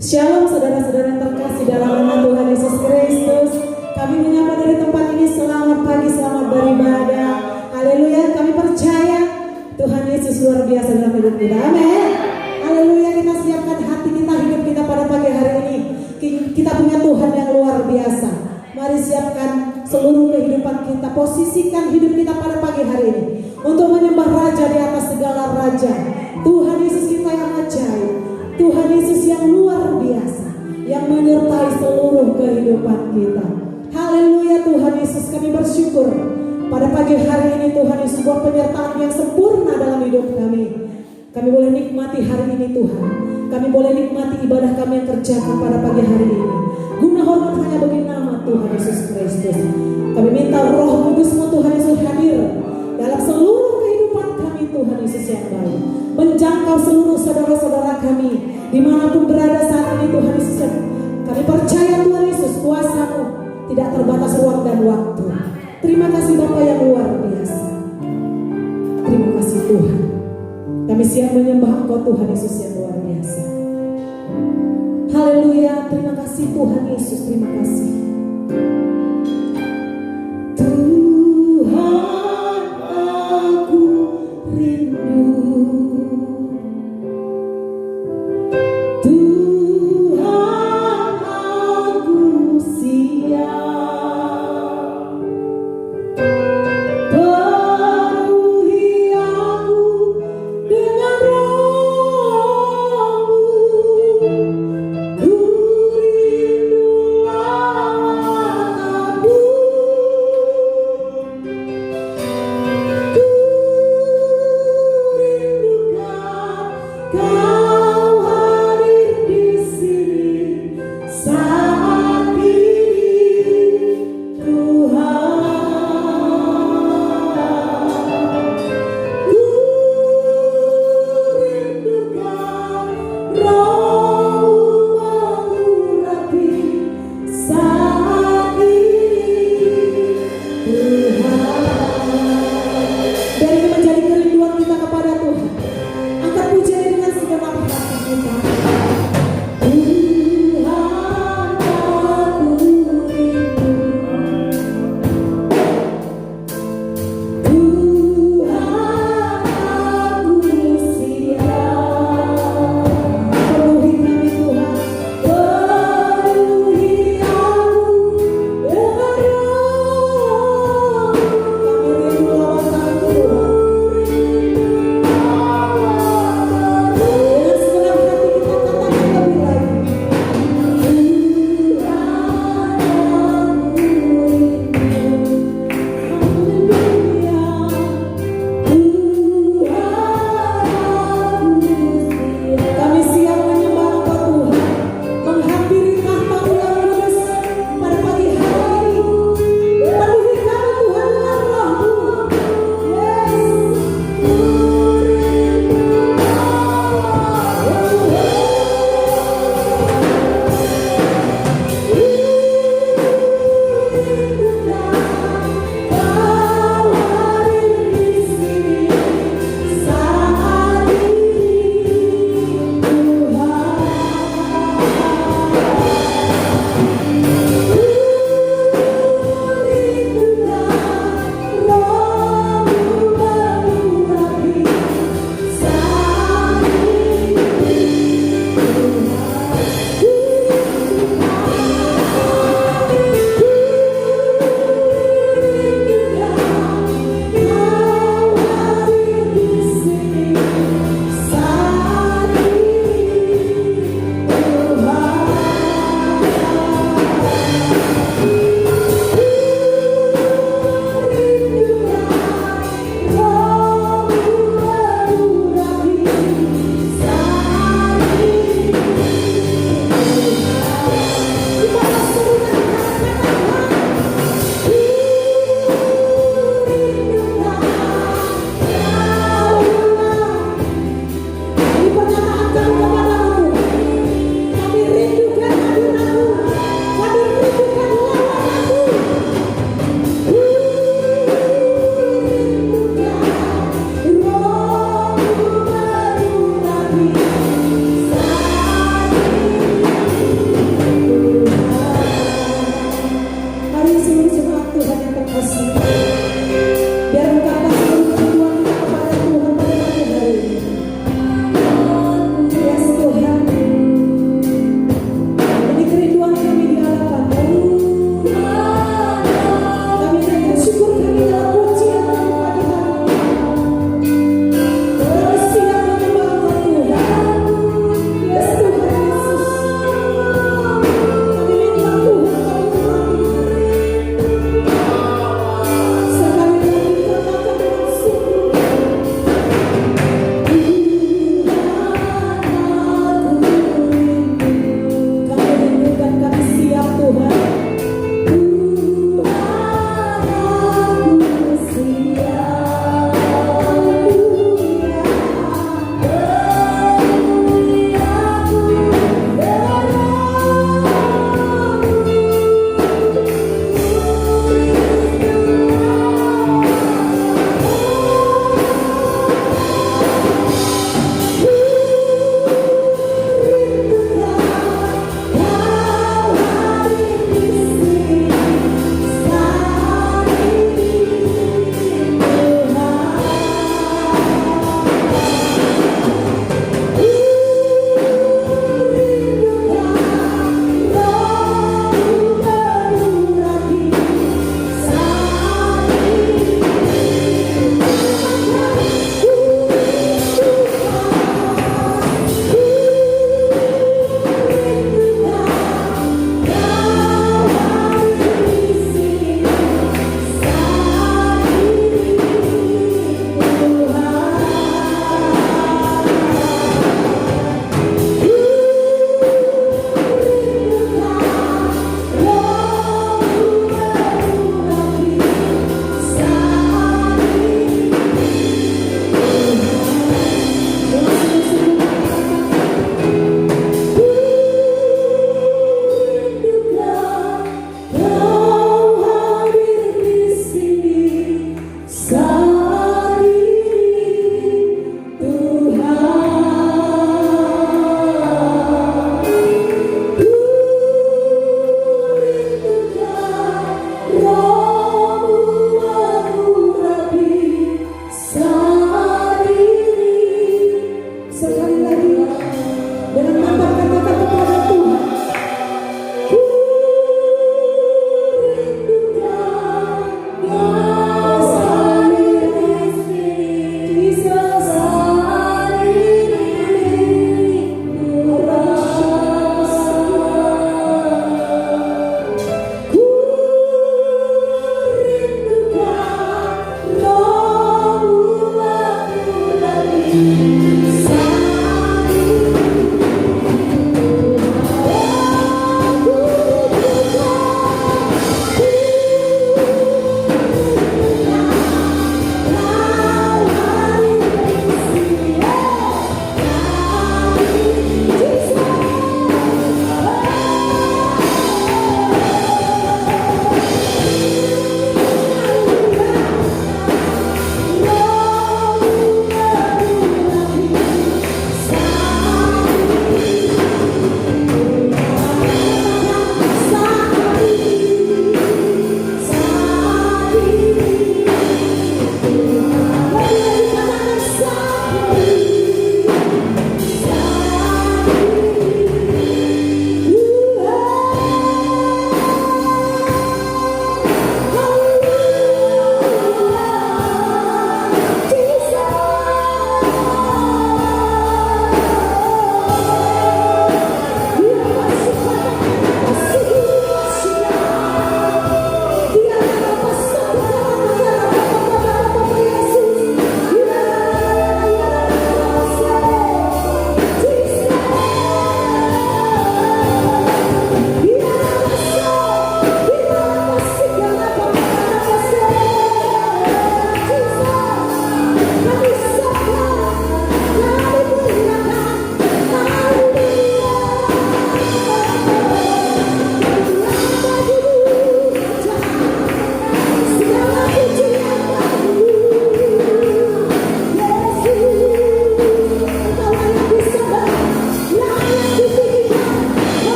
Shalom saudara-saudara terkasih dalam nama Tuhan Yesus Kristus. Kami menyapa dari tempat ini, selamat pagi, selamat beribadah. Haleluya, kami percaya Tuhan Yesus luar biasa dalam hidup kita. Amin. Haleluya, kita siapkan hati kita, hidup kita pada pagi hari ini. Kita punya Tuhan yang luar biasa. Mari siapkan seluruh kehidupan kita, posisikan hidup kita pada pagi hari ini untuk menyembah Raja di atas segala raja. Tuhan Yesus kita yang ajaib, Tuhan Yesus yang luar biasa, yang menyertai seluruh kehidupan kita. Haleluya, Tuhan Yesus, kami bersyukur pada pagi hari ini Tuhan Yesus buat penyertaan yang sempurna dalam hidup kami. Kami boleh nikmati hari ini Tuhan. Kami boleh nikmati ibadah kami yang kerjakan pada pagi hari ini. Guna hormat hanya bagi nama Tuhan Yesus Kristus. Kami minta Roh Kudus-Mu Tuhan Yesus hadir dalam seluruh kehidupan kami Tuhan Yesus yang baik. Menjangkau seluruh saudara-saudara kami dimanapun berada saat ini Tuhan Yesus. Kami percaya Tuhan Yesus kuasa-Mu tidak terbatas ruang dan waktu. Terima kasih Bapa yang luar biasa. Terima kasih Tuhan. Kami siap menyembah Engkau Tuhan Yesus yang luar biasa. Haleluya, terima kasih Tuhan Yesus, terima kasih. Tuhan, aku rindu. Tuhan, aku siap. Penuhi aku dengan Roh-Mu. Ku rindu bagi seluruh jemaat Tuhan yang terkasih. Biar engkau kasih kerinduan kita kepada Tuhan pada pagi hari ini. Yes Tuhan, ini kerinduan kami di hadapan-Mu. Kami naikkan syukur kami dalam pujian kami pagi hari ini. Kami siap menyembah Tuhan. Yes Tuhan Yesus. Kami minta Tuhan kami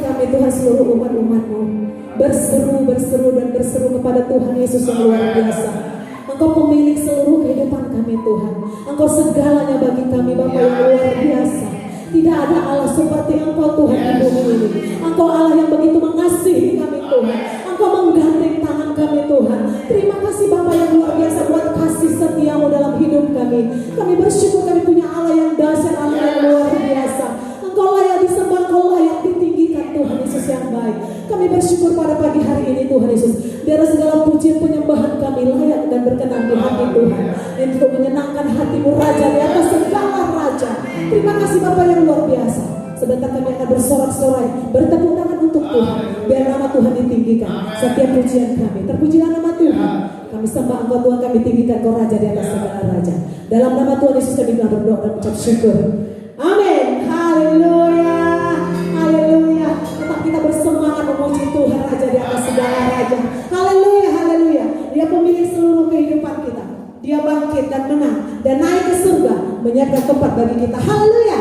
kami Tuhan seluruh umat-umat-Mu berseru dan berseru kepada Tuhan Yesus yang luar biasa. Engkau pemilik seluruh kehidupan kami Tuhan. Engkau segalanya bagi kami Bapa yang luar biasa. Tidak ada Allah seperti Engkau Tuhan di bumi ini. Engkau Allah yang begitu mengasihi kami Tuhan. Engkau menggandeng tangan kami Tuhan. Terima kasih Bapa yang luar biasa buat kasih setiamu dalam hidup kami. Kami bersyukur kami punya Allah yang dahsyat, Allah yang luar biasa. Engkau layak disembah, Engkau layak ditinggikan Tuhan Yesus yang baik. Kami bersyukur pada pagi hari ini Tuhan Yesus. Biar segala pujian penyembahan kami layak dan berkenan di hati Tuhan. Untuk menyenangkan hatimu Raja di atas segala Raja. Terima kasih Bapa yang luar biasa. Sebentar kami akan bersorak-sorai, bertepuk tangan untuk Tuhan. Biar nama Tuhan ditinggikan. Setiap pujian kami, terpujilah nama Tuhan. Kami sembah Engkau Tuhan, kami tinggikan Kau Raja di atas segala Raja. Dalam nama Tuhan Yesus kami berdoa dan ucap syukur. Amin. Haleluya. Haleluya. Tetap kita bersemangat memuji Tuhan Raja di atas segala Raja. Haleluya. Haleluya. Dia pemilik seluruh kehidupan kita. Dia bangkit dan menang dan naik ke surga, menyiapkan tempat bagi kita. Haleluya.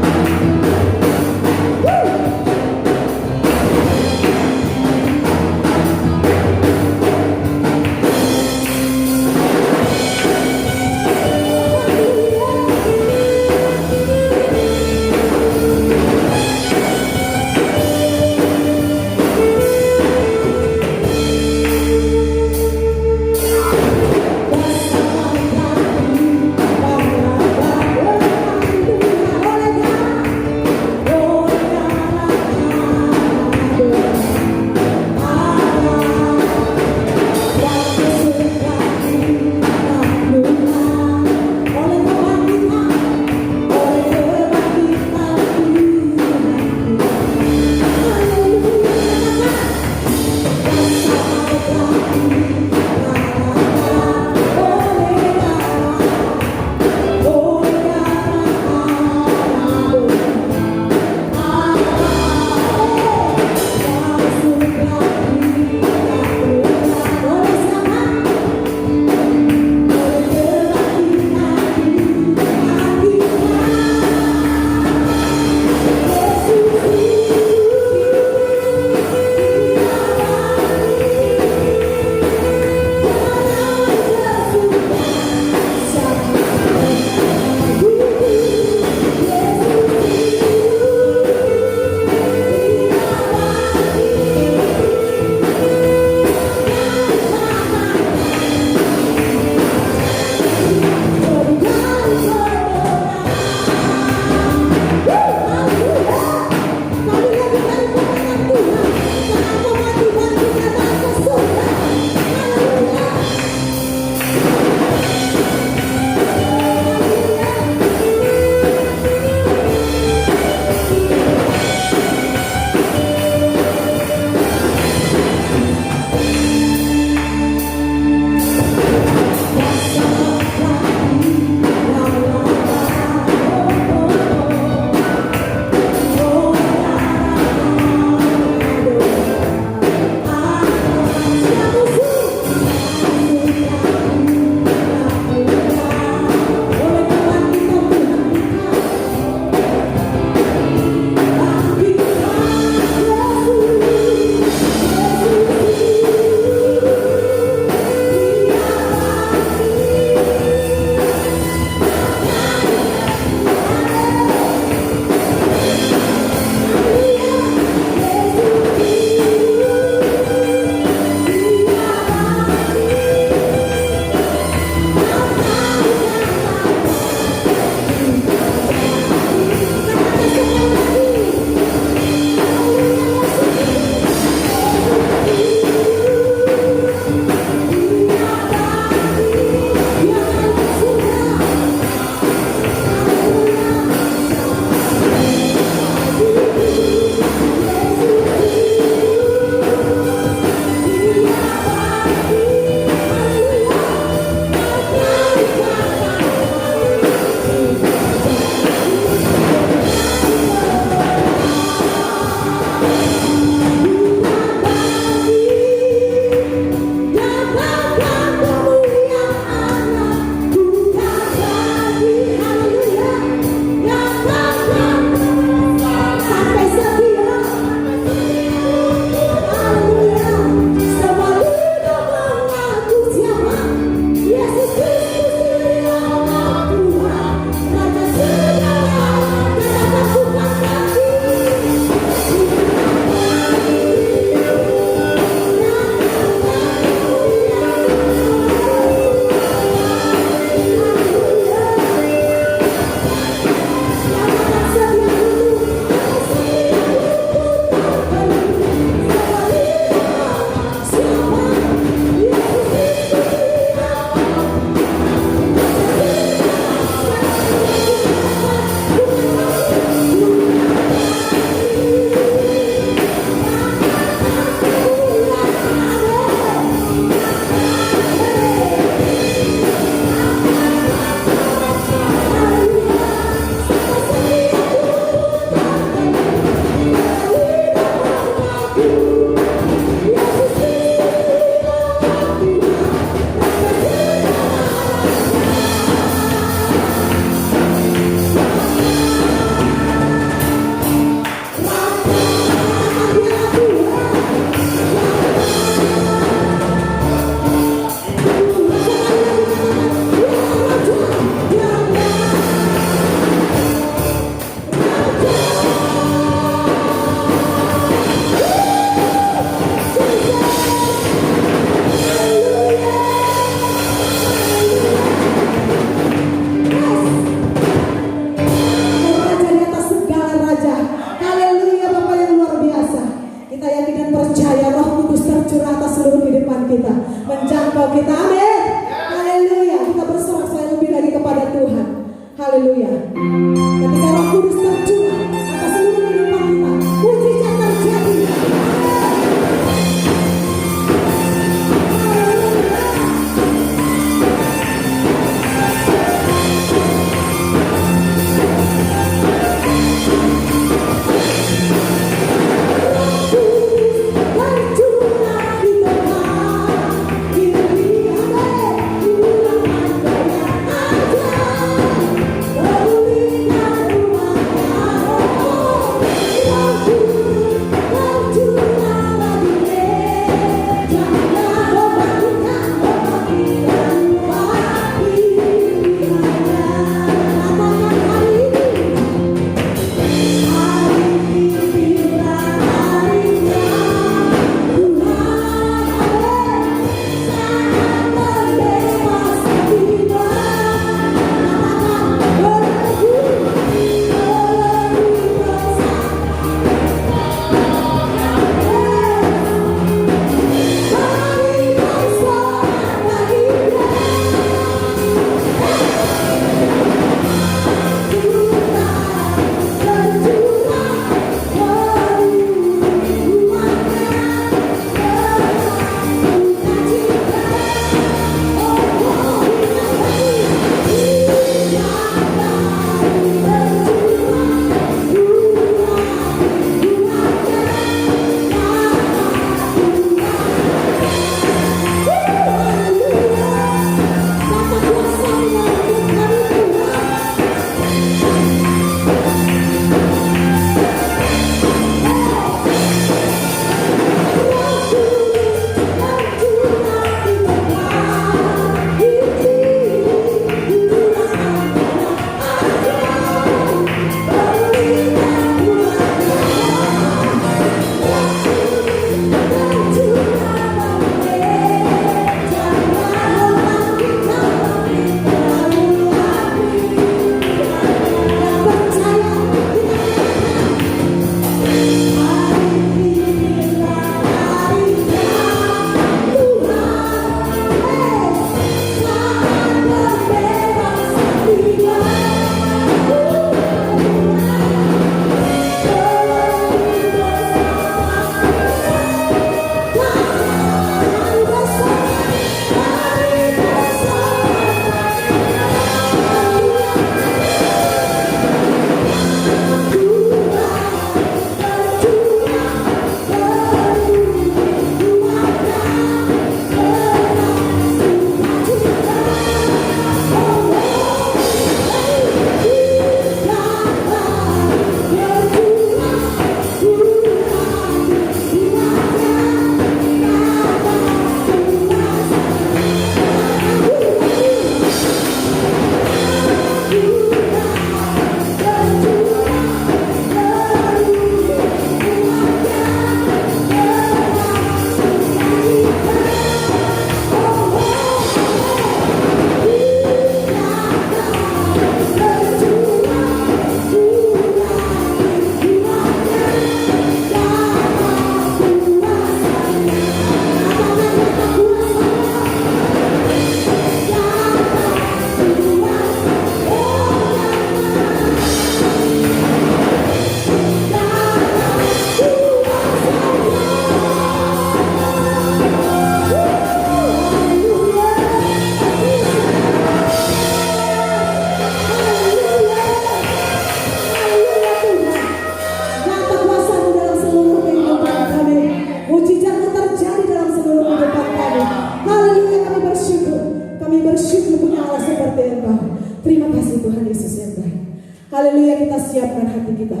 kita.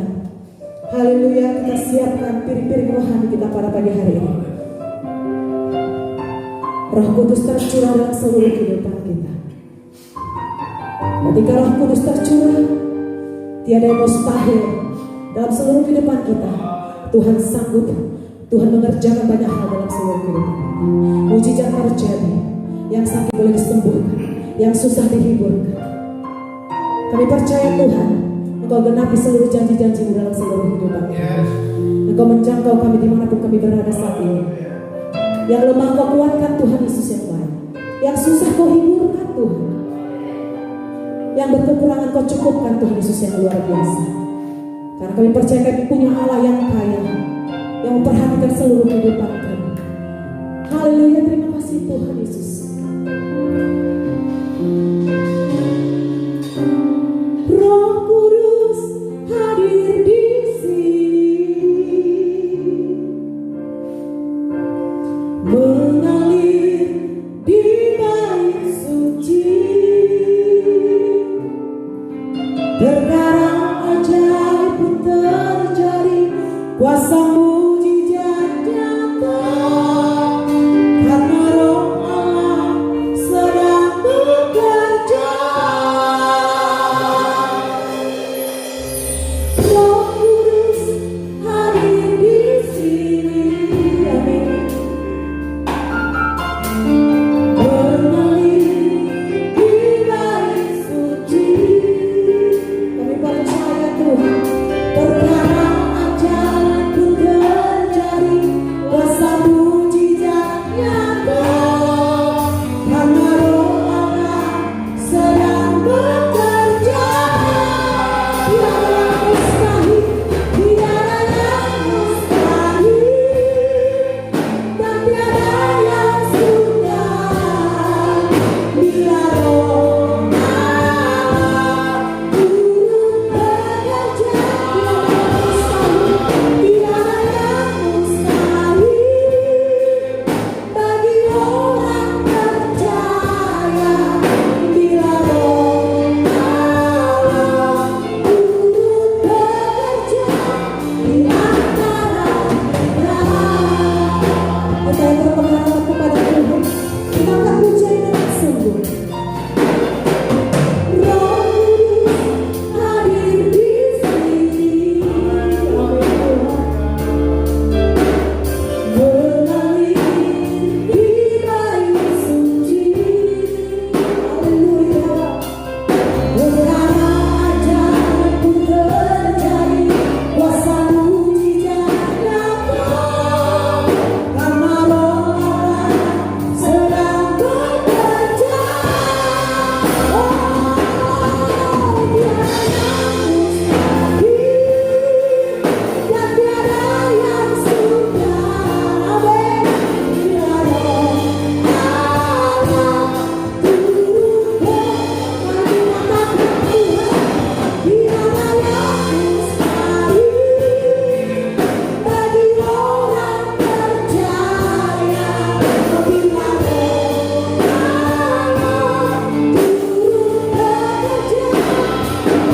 Haleluya, kita siapkan piring-piring rohani kita pada pagi hari ini. Roh Kudus tercurah dalam seluruh kehidupan kita. Ketika Roh Kudus tercurah, tiada yang mustahil dalam seluruh kehidupan kita. Tuhan sanggup, Tuhan mengerjakan banyak hal dalam seluruh kehidupan kita. Mujizat terjadi, yang sakit boleh disembuhkan, yang susah dihiburkan. Kami percaya Tuhan, Engkau genapi seluruh janji-janji dalam seluruh kehidupan kami. Engkau menjangkau kami dimanapun kami berada saat ini. Yang lemah Kau kuatkan Tuhan Yesus yang baik. Yang susah Kau hiburkan Tuhan. Yang berkekurangan Kau cukupkan Tuhan Yesus yang luar biasa. Karena kami percaya kami punya Allah yang kaya, yang memperhatikan seluruh kehidupan kami. Haleluya, terima kasih Tuhan Yesus. Roh Kudus hadir di sini, mengalir di bait suci, perkara ajaib pun terjadi, kuasa mujizat nyata, karena Roh Allah sedang bekerja. Roh Kudus hadir di sini, amin. Mengalir di bait suci, kami percaya Tuhan, perkara ajaib pun terjadi, kuasa mujizat nyata, karena Roh Allah sedang bekerja. Tiada yang mustahil, tiada yang mustahil, dan tiada yang sukar bila Roh Allah turut bekerja. Tiada yang mustahil bagi orang percaya bila Roh Allah turut bekerja di antara kita. Kita yang berpengaruh kepada Tuhan, kita akan pujian dengan sungguh. Roh Kudus hadir di sini, mengalir di bait suci, haleluya. Perkara ajaib pun terjadi, kuasa mujizat nyata, karena Roh Allah sedang bekerja. Tiada yang mustahil, dan tiada yang sukar, amin. Bila Roh Allah turut bekerja, tiada yang mustahil bagi orang percaya bila Roh Allah turut bekerja antara kita. Tiada yang mustahil, dan tiada yang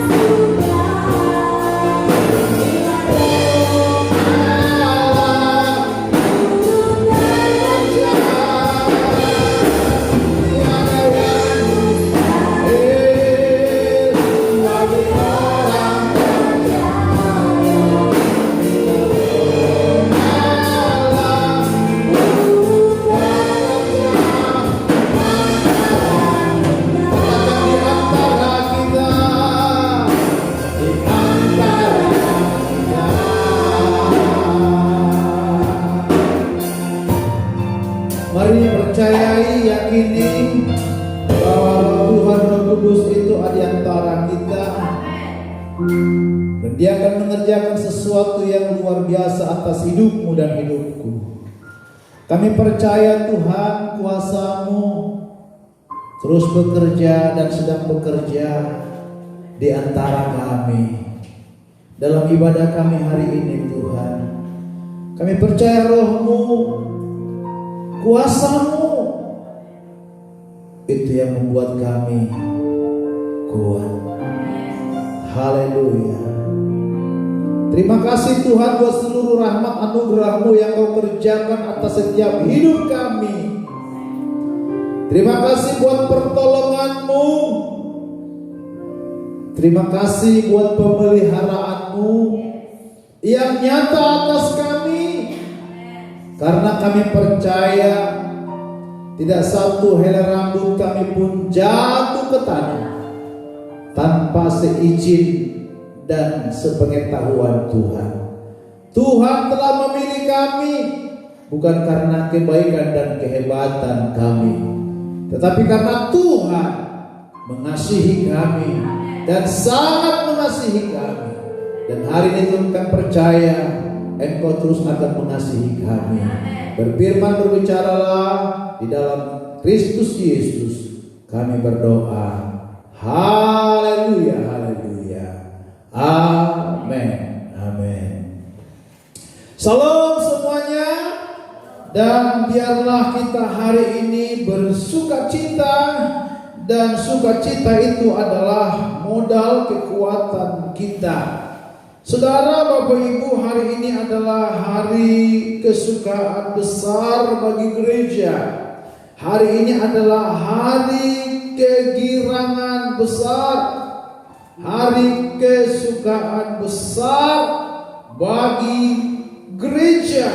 sukar bila Roh Allah turut bekerja. Mari percayai, yakini bahwa Tuhan Roh Kudus itu ada di antara kita, dan Dia akan mengerjakan sesuatu yang luar biasa atas hidupmu dan hidupku. Kami percaya Tuhan, kuasa-Mu terus bekerja dan sedang bekerja di antara kami dalam ibadah kami hari ini Tuhan. Kami percaya roh-Mu, kuasa-Mu, itu yang membuat kami kuat. Haleluya. Terima kasih Tuhan buat seluruh rahmat anugerah-Mu yang Kau kerjakan atas setiap hidup kami. Terima kasih buat pertolongan-Mu. Terima kasih buat pemeliharaan-Mu yang nyata atas kami. Karena kami percaya tidak satu helai rambut kami pun jatuh ke tanah tanpa seizin dan sepengetahuan Tuhan. Tuhan telah memilih kami bukan karena kebaikan dan kehebatan kami, tetapi karena Tuhan mengasihi kami dan sangat mengasihi kami. Dan hari ini Tuhan percaya Engkau terus akan mengasihi kami. Berfirman, berbicaralah di dalam Kristus Yesus kami berdoa. Haleluya, haleluya. Amin, amin. Salam semuanya. Dan biarlah kita hari ini bersukacita. Dan sukacita itu adalah modal kekuatan kita. Saudara, Bapak Ibu, hari ini adalah hari kesukaan besar bagi gereja. Hari ini adalah hari kegirangan besar, hari kesukaan besar bagi gereja.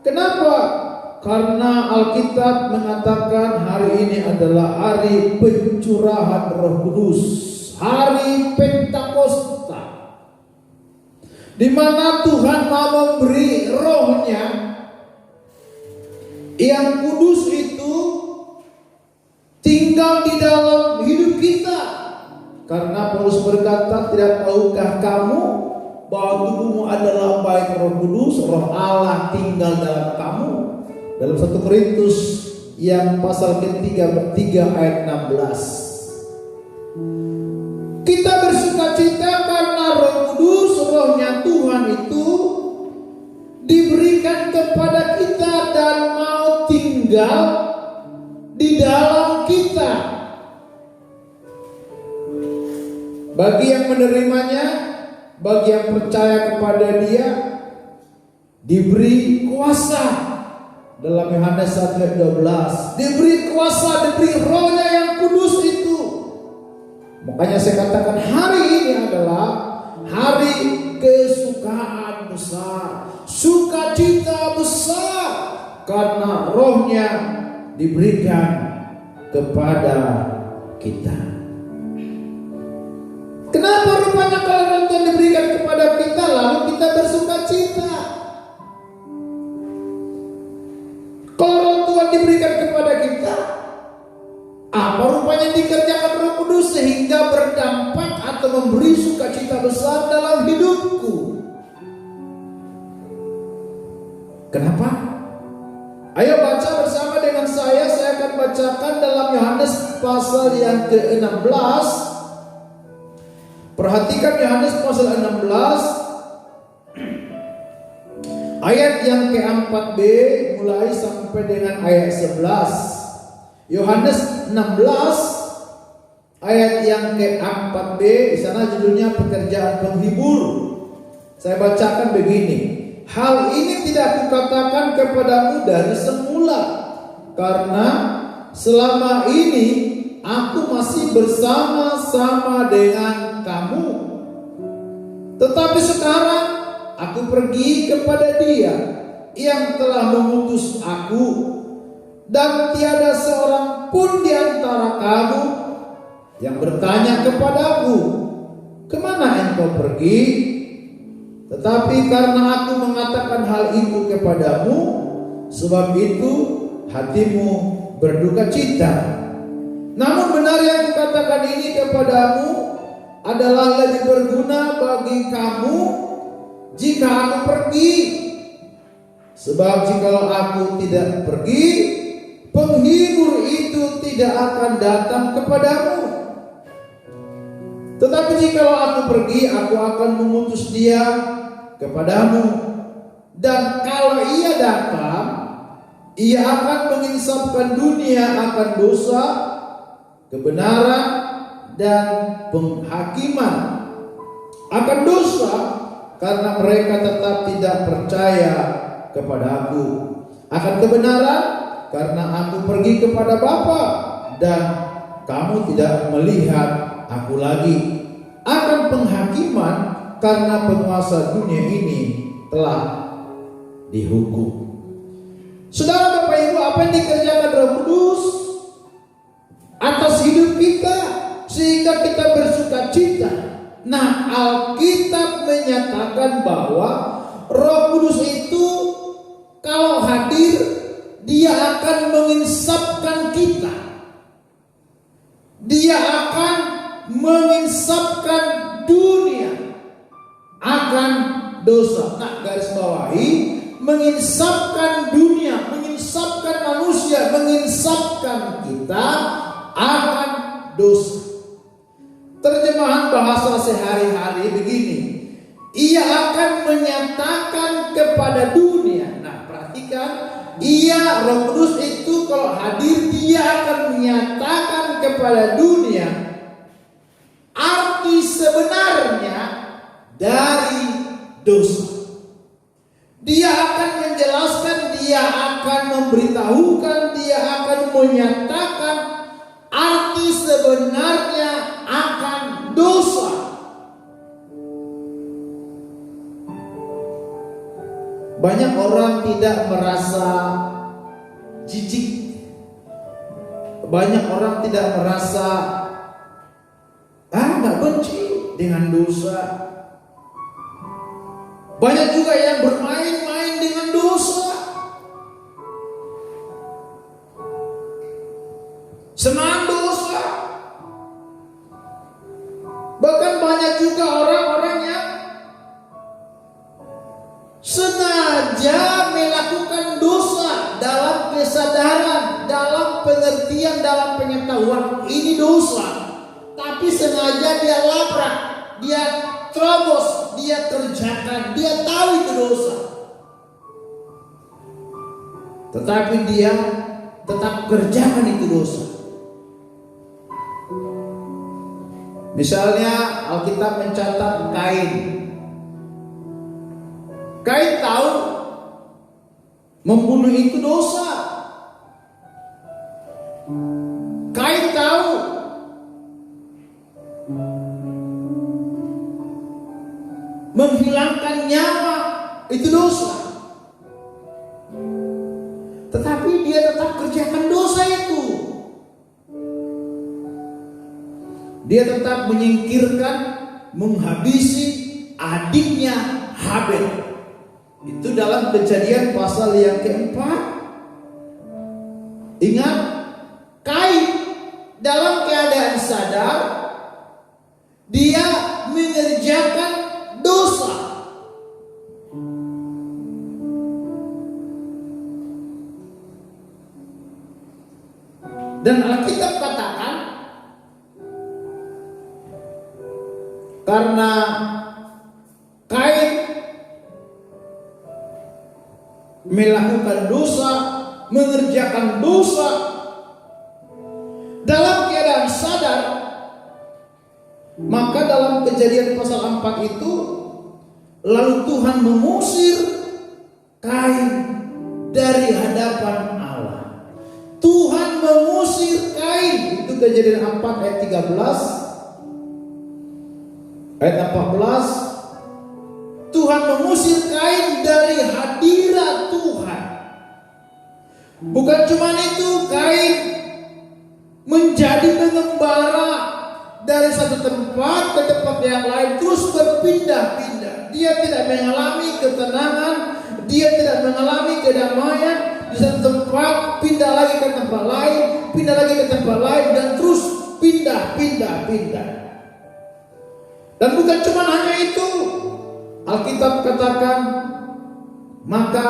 Kenapa? Karena Alkitab mengatakan hari ini adalah hari pencurahan Roh Kudus, hari Pentakosta, di mana Tuhan mau memberi roh-Nya yang kudus itu tinggal di dalam hidup kita. Karena Paulus berkata, tidak tahukah kamu bahwa tubuhmu adalah bait Roh Kudus, Roh Allah tinggal dalam kamu. Dalam 1 Korintus yang pasal ke-3 ayat 16. Kita bersukacita karena Roh Kudus, rohnya Tuhan itu diberikan kepada kita dan mau tinggal di dalam kita. Bagi yang menerimanya, bagi yang percaya kepada Dia, diberi kuasa. Dalam Yohanes 1 ayat 12, diberi kuasa, diberi rohnya yang kudus itu. Makanya saya katakan hari ini adalah hari kesukaan besar, sukacita besar, karena rohnya diberikan kepada kita. Kenapa rupanya kalau roh Tuhan diberikan kepada kita lalu kita bersukacita? Kalau roh Tuhan diberikan kepada kita, apa rupanya dikerjakan Roh Kudus sehingga berdampak atau memberi sukacita besar dalam hidupku? Kenapa? Ayo baca bersama dengan saya akan bacakan dalam Yohanes pasal yang ke-16. Perhatikan Yohanes pasal 16 ayat yang ke-4b mulai sampai dengan ayat 11. Yohanes 16 ayat yang ke-4b, di sana judulnya pekerjaan penghibur. Saya bacakan begini. Hal ini tidak kukatakan kepadamu dari semula, karena selama ini aku masih bersama-sama dengan kamu. Tetapi sekarang aku pergi kepada Dia yang telah mengutus aku, dan tiada seorang pun di antara kamu yang bertanya kepadaku, kemana engkau pergi? Tetapi karena aku mengatakan hal itu kepadamu, sebab itu hatimu berduka cita. Namun benar yang kukatakan ini kepadamu adalah lebih berguna bagi kamu jika aku pergi. Sebab jikalau aku tidak pergi, penghibur itu tidak akan datang kepadamu. Tetapi jikalau aku pergi, aku akan mengutus Dia kepadamu. Dan kalau ia datang, ia akan menginsafkan dunia akan dosa, kebenaran, dan penghakiman. Akan dosa karena mereka tetap tidak percaya kepada aku. Akan kebenaran karena aku pergi kepada Bapa dan kamu tidak melihat aku lagi. Akan penghakiman karena penguasa dunia ini telah dihukum. Saudara, Bapak Ibu, apa yang dikerjakan Roh Kudus atas hidup kita sehingga kita bersuka cita? Nah, Alkitab menyatakan bahwa Roh Kudus itu kalau hadir, dia akan menginsafkan kita. Dia akan menginsafkan dunia akan dosa. Nah, garis bawahi, menginsafkan dunia, menginsafkan manusia, menginsafkan kita akan dosa. Terjemahan bahasa sehari-hari begini, ia akan menyatakan kepada dunia. Nah, perhatikan, ia Roh Kudus itu kalau hadir, dia akan menyatakan kepada dunia arti sebenarnya dari dosa. Dia akan menjelaskan, dia akan memberitahukan, dia akan menyatakan arti sebenarnya akan dosa. Banyak orang tidak merasa jijik. Banyak orang tidak merasa nggak benci dengan dosa. Banyak juga yang bermain-main dengan dosa. Senang dosa. Bahkan banyak juga orang-orang yang sengaja melakukan dosa dalam kesadaran, dalam pengertian, dalam pengetahuan ini dosa. Tapi sengaja dia labrak, dia terobos, dia kerjakan, dia tahu itu dosa. Tetapi dia tetap kerjakan itu dosa. Misalnya Alkitab mencatat Kain. Kain tahu membunuh itu dosa. Kain tahu menghilangkan nyawa itu dosa. Tetapi dia tetap kerjakan dosa itu. Dia tetap menyingkirkan, menghabisi adiknya Habel. Itu dalam Kejadian pasal yang keempat. Ingat, Kain dalam keadaan sadar, dia mengerjakan dosa. Dan Alkitab katakan, karena Kain melakukan dosa, mengerjakan dosa dalam keadaan sadar, maka dalam Kejadian pasal 4 itu lalu Tuhan mengusir Kain dari hadapan Allah. Tuhan mengusir Kain, itu Kejadian 4 ayat 13. Ayat 14, Tuhan mengusir Kain dari hadirat Tuhan. Bukan cuma itu, Kain menjadi pengembara dari satu tempat ke tempat yang lain, terus berpindah-pindah. Dia tidak mengalami ketenangan, dia tidak mengalami kedamaian. Di satu tempat, pindah lagi ke tempat lain, pindah lagi ke tempat lain, dan terus pindah. Dan bukan cuma hanya itu, Alkitab katakan, maka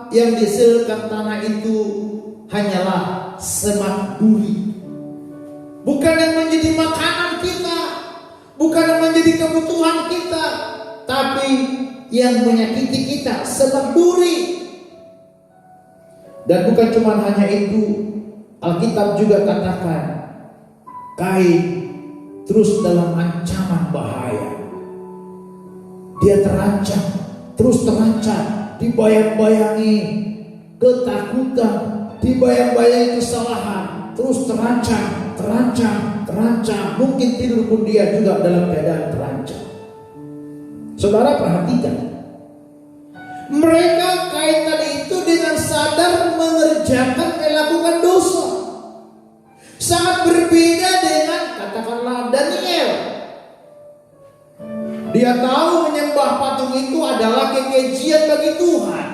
yang dihasilkan tanah itu hanyalah semak duri. Bukan yang menjadi makanan kita, bukan yang menjadi kebutuhan kita, tapi yang menyakiti kita, sebab duri. Dan bukan cuma hanya itu, Alkitab juga katakan Kain terus dalam ancaman bahaya. Dia terancam, terus terancam, dibayang-bayangi ketakutan, dibayang-bayangi kesalahan, terus terancam. Mungkin tidur pun dia juga dalam keadaan terancam. Saudara perhatikan, mereka Kain tadi itu dengan sadar melakukan dosa. Sangat berbeda dengan katakanlah Daniel. Dia tahu menyembah patung itu adalah kekejian bagi Tuhan.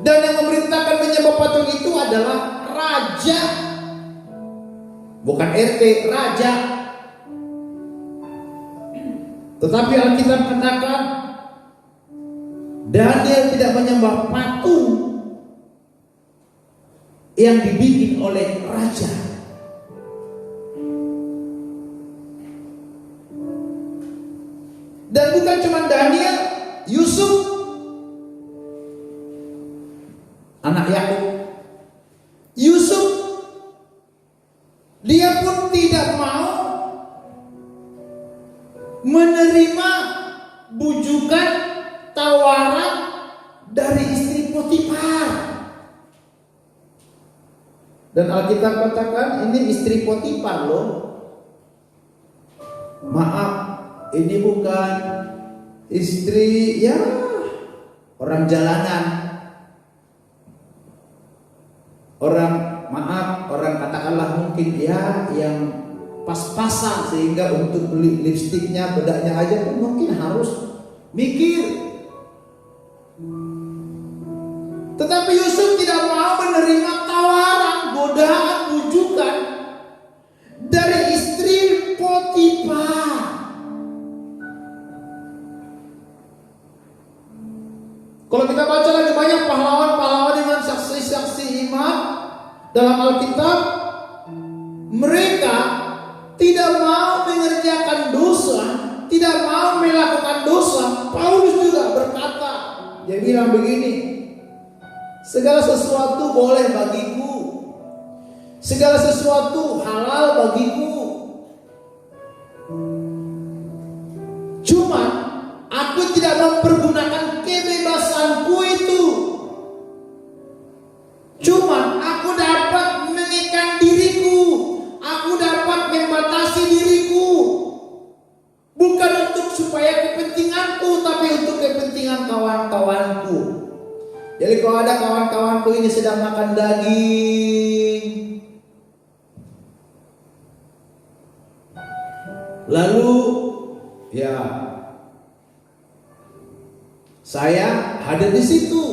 Dan yang memerintahkan menyembah patung itu adalah raja. Bukan RT, raja. Tetapi Alkitab katakan Daniel tidak menyembah patung yang dibikin oleh raja. Dan bukan cuma Daniel, Yusuf, anak Yakub. Yusuf, dia pun tidak mau menerima bujukan, tawaran dari istri Potifar. Dan Alkitab katakan ini istri Potifar loh. Maaf, ini bukan istri ya orang jalanan. Orang katakanlah mungkin ya yang pas-pasan, sehingga untuk beli lipstiknya, bedaknya aja pun mungkin harus mikir. Tetapi Yusuf tidak mau menerima tawaran, godaan, bujukan dari istri Potifar. Kalau kita baca lagi banyak pahlawan-pahlawan dengan saksi-saksi iman dalam Alkitab, mereka tidak mau mengerjakan dosa, tidak mau melakukan dosa. Paulus juga berkata, dia bilang begini, segala sesuatu boleh bagiku, segala sesuatu halal bagiku, cuma aku tidak mempergunakan kebebasanku itu. Cuma aku dapat mengikat diriku, aku dapat membatasi diriku, bukan untuk supaya kepentinganku, tapi untuk kepentingan kawan-kawanku. Jadi kalau ada kawan-kawanku ini sedang makan daging, lalu ya saya hadir di situ,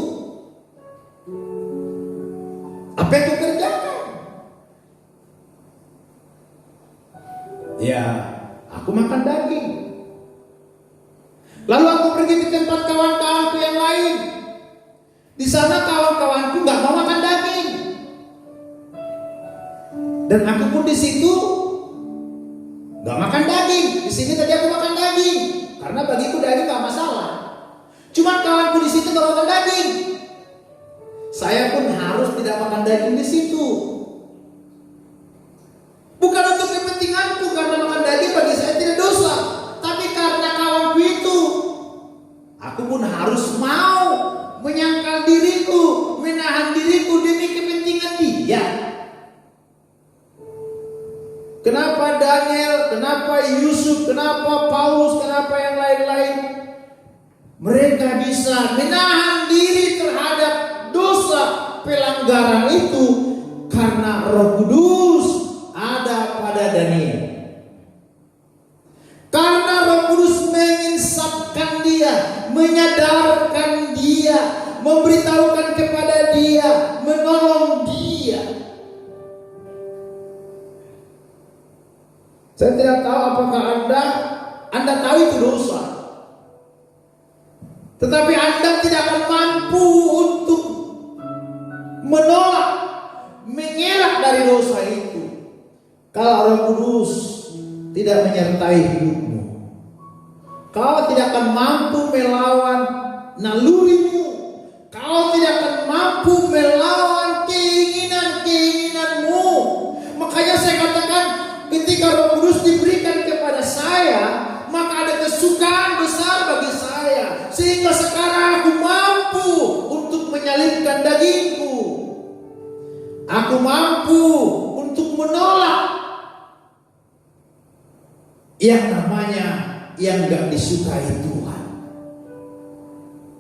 apa yang kau kerjakan? Ya, aku makan daging. Lalu aku pergi ke tempat kawan-kawanku yang lain. Di sana kawan-kawanku nggak mau makan daging, dan aku pun di situ nggak makan daging. Di sini tadi aku makan daging, karena bagiku daging nggak masalah. Cuma kawanku di situ nggak makan daging. Saya pun harus tidak makan daging di situ. Bukan untuk kepentinganku, karena makan daging bagi saya tidak dosa, tapi karena kawanku itu, aku pun harus mau menyangkal diriku, menahan diriku demi kepentingan dia. Kenapa Daniel, kenapa Yusuf, kenapa Paulus, kenapa yang lain-lain? Mereka bisa menahan diri terhadap dosa pelanggaran itu karena Roh Kudus ada pada Daniel. Karena Roh Kudus menginsapkan dia, menyadarkan dia, memberitahukan kepada dia, menolong dia. Saya tidak tahu apakah Anda tahu itu dosa, tetapi Anda tidak akan mampu untuk menolak, mengelak dari dosa itu kalau Roh Kudus tidak menyertai hidupmu. Kau tidak akan mampu melawan nalurimu. Kau tidak akan mampu melawan keinginan-keinginanmu. Makanya saya katakan, ketika Roh Kudus diberikan kepada saya, maka ada kesukaan besar bagi saya. Sehingga sekarang aku mampu untuk menyalibkan dagingku. Aku mampu untuk menolak yang namanya yang gak disukai Tuhan.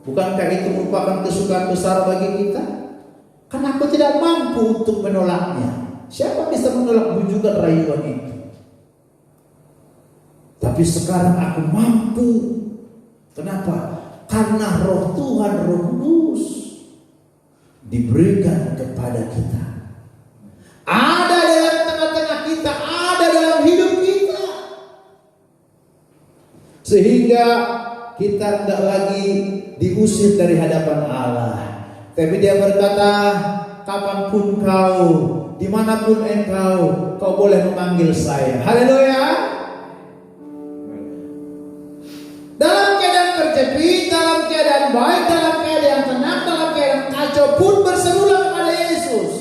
Bukankah itu merupakan kesukaan besar bagi kita? Karena aku tidak mampu untuk menolaknya. Siapa bisa menolak bujukan rayuan itu? Tapi sekarang aku mampu. Kenapa? Karena Roh Tuhan, Roh Kudus diberikan kepada kita. Ada dalam tengah-tengah kita, ada dalam hidup kita. Sehingga kita tidak lagi diusir dari hadapan Allah. Tapi dia berkata, kapanpun kau, dimanapun engkau, kau boleh memanggil saya. Haleluya. Dalam keadaan terjepit, dalam keadaan baik, dalam keadaan tenang, dalam keadaan kacau pun berserulah kepada Yesus.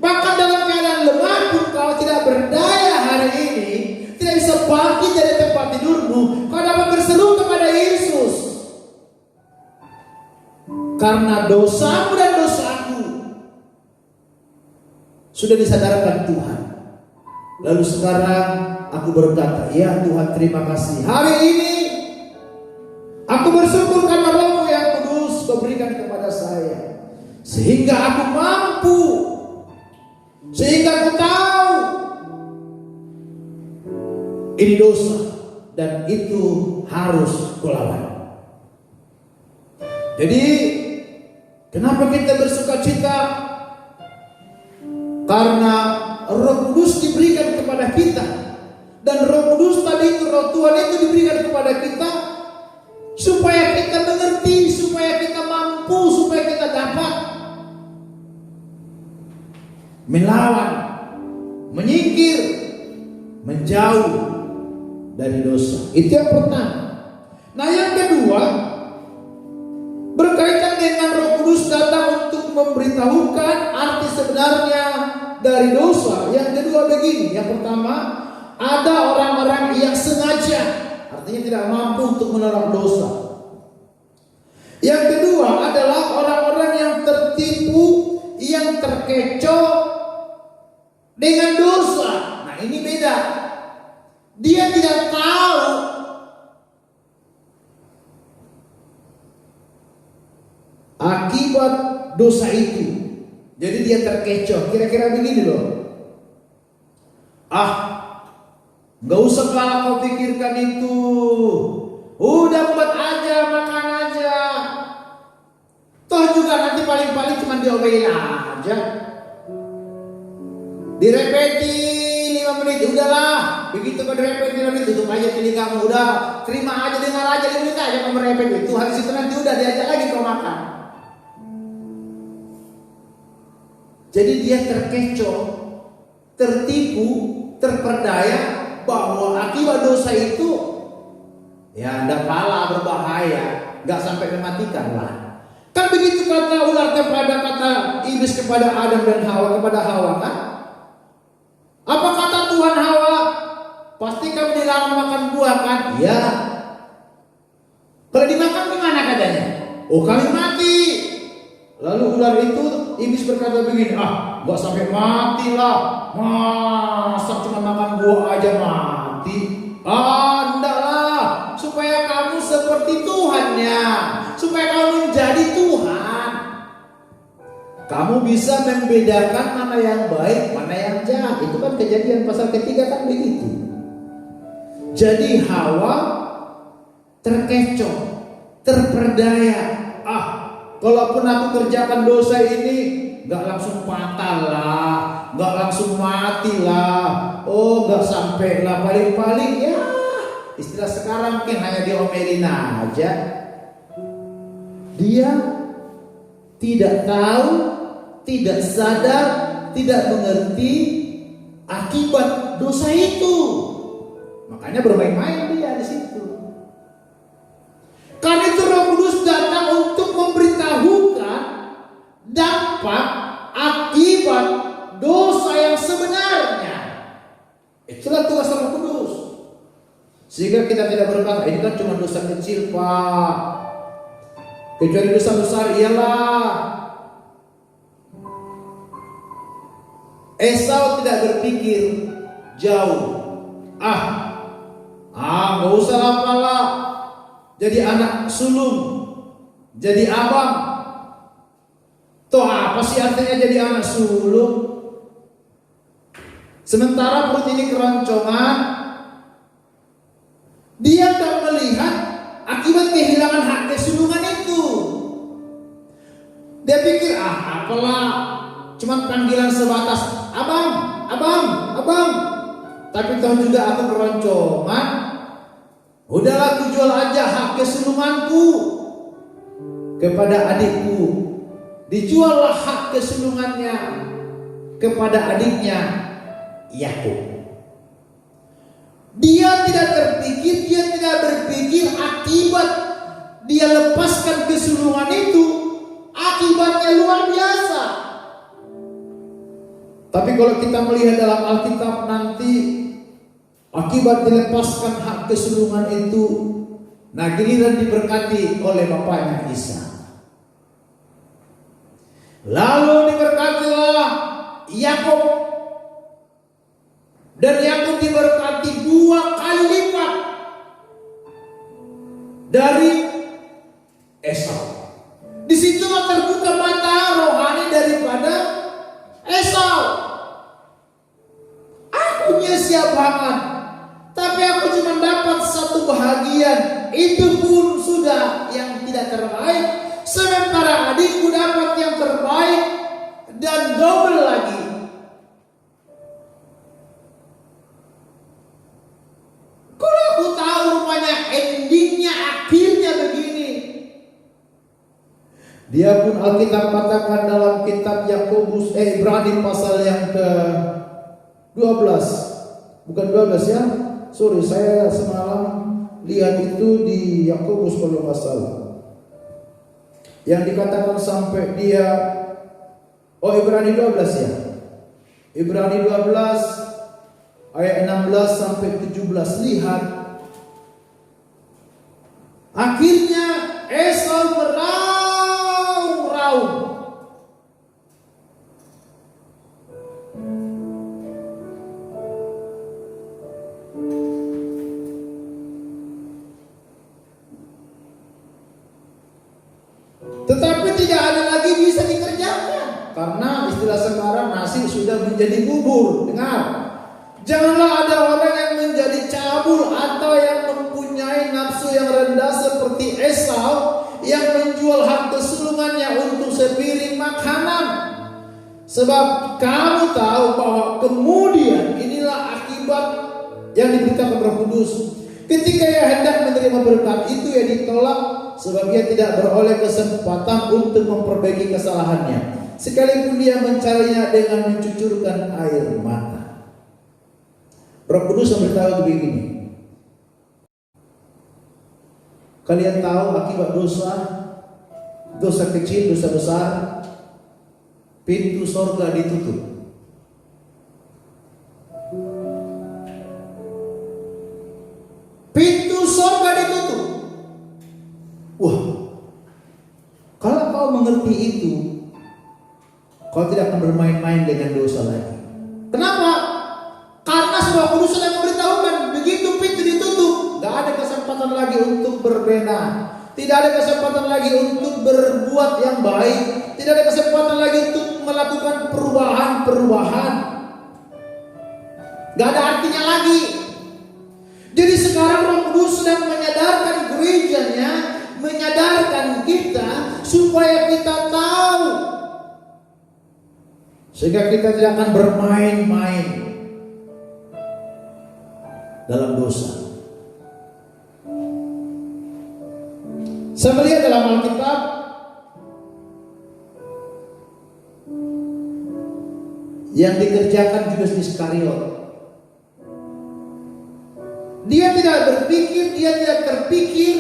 Bahkan dalam keadaan lemah pun kau tidak berdaya hari ini, tidak bisa bangkit dari tempat tidurmu, kau dapat berseru kepada Yesus. Karena dosamu dan dosaku sudah disadarkan Tuhan. Lalu sekarang aku berkata, ya Tuhan, terima kasih. Hari ini aku bersyukur karena Roh yang Kudus Kau berikan kepada saya. Sehingga aku mampu, sehingga aku tahu ini dosa dan itu harus kulawan. Jadi kenapa kita bersuka cita? Karena Roh Kudus diberikan kepada kita. Dan Roh Kudus tadi itu, Roh Tuhan itu diberikan kepada kita supaya kita mengerti, supaya kita mampu, supaya kita dapat melawan, menyingkir, menjauh dari dosa. Itu yang pertama. Nah, yang kedua, berkaitan dengan Roh Kudus datang untuk memberitahukan arti sebenarnya dari dosa. Yang kedua begini, yang pertama, ada orang-orang yang sengaja, artinya tidak mampu untuk menolak dosa. Yang kedua adalah orang-orang yang tertipu, yang terkecoh dengan dosa. Nah, ini beda. Dia tidak tahu akibat dosa itu. Jadi dia terkecoh. Kira-kira begini loh. Gak usah kalau kau pikirkan itu. Udah buat aja, makan aja. Toh juga nanti paling-paling cuma diomelin aja. Direpeti 5 menit, udahlah. Begitu kau direpeti 5 menit, tutup aja telingamu. Udah, terima aja, dengar aja 5 menit aja kau merepeti. Itu habis itu nanti udah diajak lagi kau makan. Jadi dia terkecoh, tertipu, terperdaya bahwa akibat dosa itu ya ada pala berbahaya, nggak sampai mematikan lah. Kan begitu kata ular kata iblis kepada Adam dan Hawa, kepada Hawa kan? Apa kata Tuhan Hawa? Pasti kamu dilarang makan buah kan? Iya. Kalau dimakan gimana katanya? Oh, kami mati. Lalu ular itu, iblis berkata begini, nggak sampai mati lah. Masa cuma makan buah aja mati? Enggak lah. Supaya kamu seperti Tuhannya, supaya kamu menjadi Tuhan. Kamu bisa membedakan mana yang baik, mana yang jahat. Itu kan Kejadian pasal 3 kan begitu. Jadi Hawa terkecoh, terperdaya. Kalaupun aku kerjakan dosa ini, gak langsung patah lah, gak langsung mati lah, gak sampai lah, paling-paling ya istilah sekarang mungkin hanya diomelin aja. Dia tidak tahu, tidak sadar, tidak mengerti akibat dosa itu. Makanya bermain-main dia di situ. dampak akibat dosa yang sebenarnya. Itulah tugas Roh Kudus. Sehingga kita tidak berkata, ini kan cuma dosa kecil, Pak. Kecuali dosa besar, iyalah. Esau tidak berpikir jauh. Nggak usah apalah. Jadi anak sulung, jadi abang. Toh apa sih artinya jadi anak sulung? Sementara perut ini keroncongan, dia tak melihat akibat kehilangan hak kesulungan itu. Dia pikir, apalah, cuma panggilan sebatas abang, abang, abang. Tapi tahu juga aku keroncongan. Udahlah, aku jual aja hak kesulunganku kepada adikku. Dijuallah hak kesulungannya kepada adiknya Yakub. Dia tidak berpikir akibat dia lepaskan kesulungan itu, akibatnya luar biasa. Tapi kalau kita melihat dalam Alkitab nanti, akibat dilepaskan hak kesulungan itu, giliran diberkati oleh bapaknya Ishak. Lalu diberkatilah Yakub, dan Yakub diberkati 2 kali lipat dari Esau. Di situ terbuka mata rohani daripada Esau. Aku sia banget, tapi aku cuma dapat satu bahagian, itu pun sudah yang tidak terbaik. Sementara adikku dapat yang terbaik dan double lagi. Kalau aku tahu rupanya endingnya, akhirnya begini. Dia pun Alkitab katakan dalam kitab Yakobus Ibrani pasal yang ke-12. Bukan 12 ya. Sorry, saya semalam lihat itu di Yakobus kalau nggak salah. Yang dikatakan sampai dia Ibrani 12 ya. Ibrani 12 ayat 16 sampai 17. Lihat. Akhirnya Esau meraung-raung. Tetapi tidak ada lagi bisa dikerjakan, karena istilah sekarang nasi sudah menjadi bubur. Dengar, janganlah ada orang yang menjadi cabul atau yang mempunyai nafsu yang rendah seperti Esau yang menjual hak kesulungannya untuk sepiring makanan. Sebab kamu tahu bahwa kemudian inilah akibat yang diberitakan Roh Kudus. Ketika ia hendak menerima berkat itu, ia ditolak sebab ia tidak beroleh kesempatan untuk memperbaiki kesalahannya, sekalipun dia mencarinya dengan mencucurkan air mata. Roh Kudus memberitahu begini. Kalian tahu akibat dosa, dosa kecil, dosa besar, pintu sorga ditutup. Pintu sorga ditutup. Wah, kalau kau mengerti itu, kau tidak akan bermain-main dengan dosa lagi. Kenapa? Karena Roh Kudus sedang memberitahukan, begitu pintu ditutup, tidak ada kesempatan lagi untuk berbenah, tidak ada kesempatan lagi untuk berbuat yang baik, tidak ada kesempatan lagi untuk melakukan perubahan-perubahan. Tidak ada artinya lagi. Jadi sekarang Roh Kudus sedang menyadarkan gerejanya, menyadarkan kita supaya kita tahu, sehingga kita tidak akan bermain-main dalam dosa. Saya melihat dalam Alkitab yang dikerjakan Judas Iskariot. Dia tidak terpikir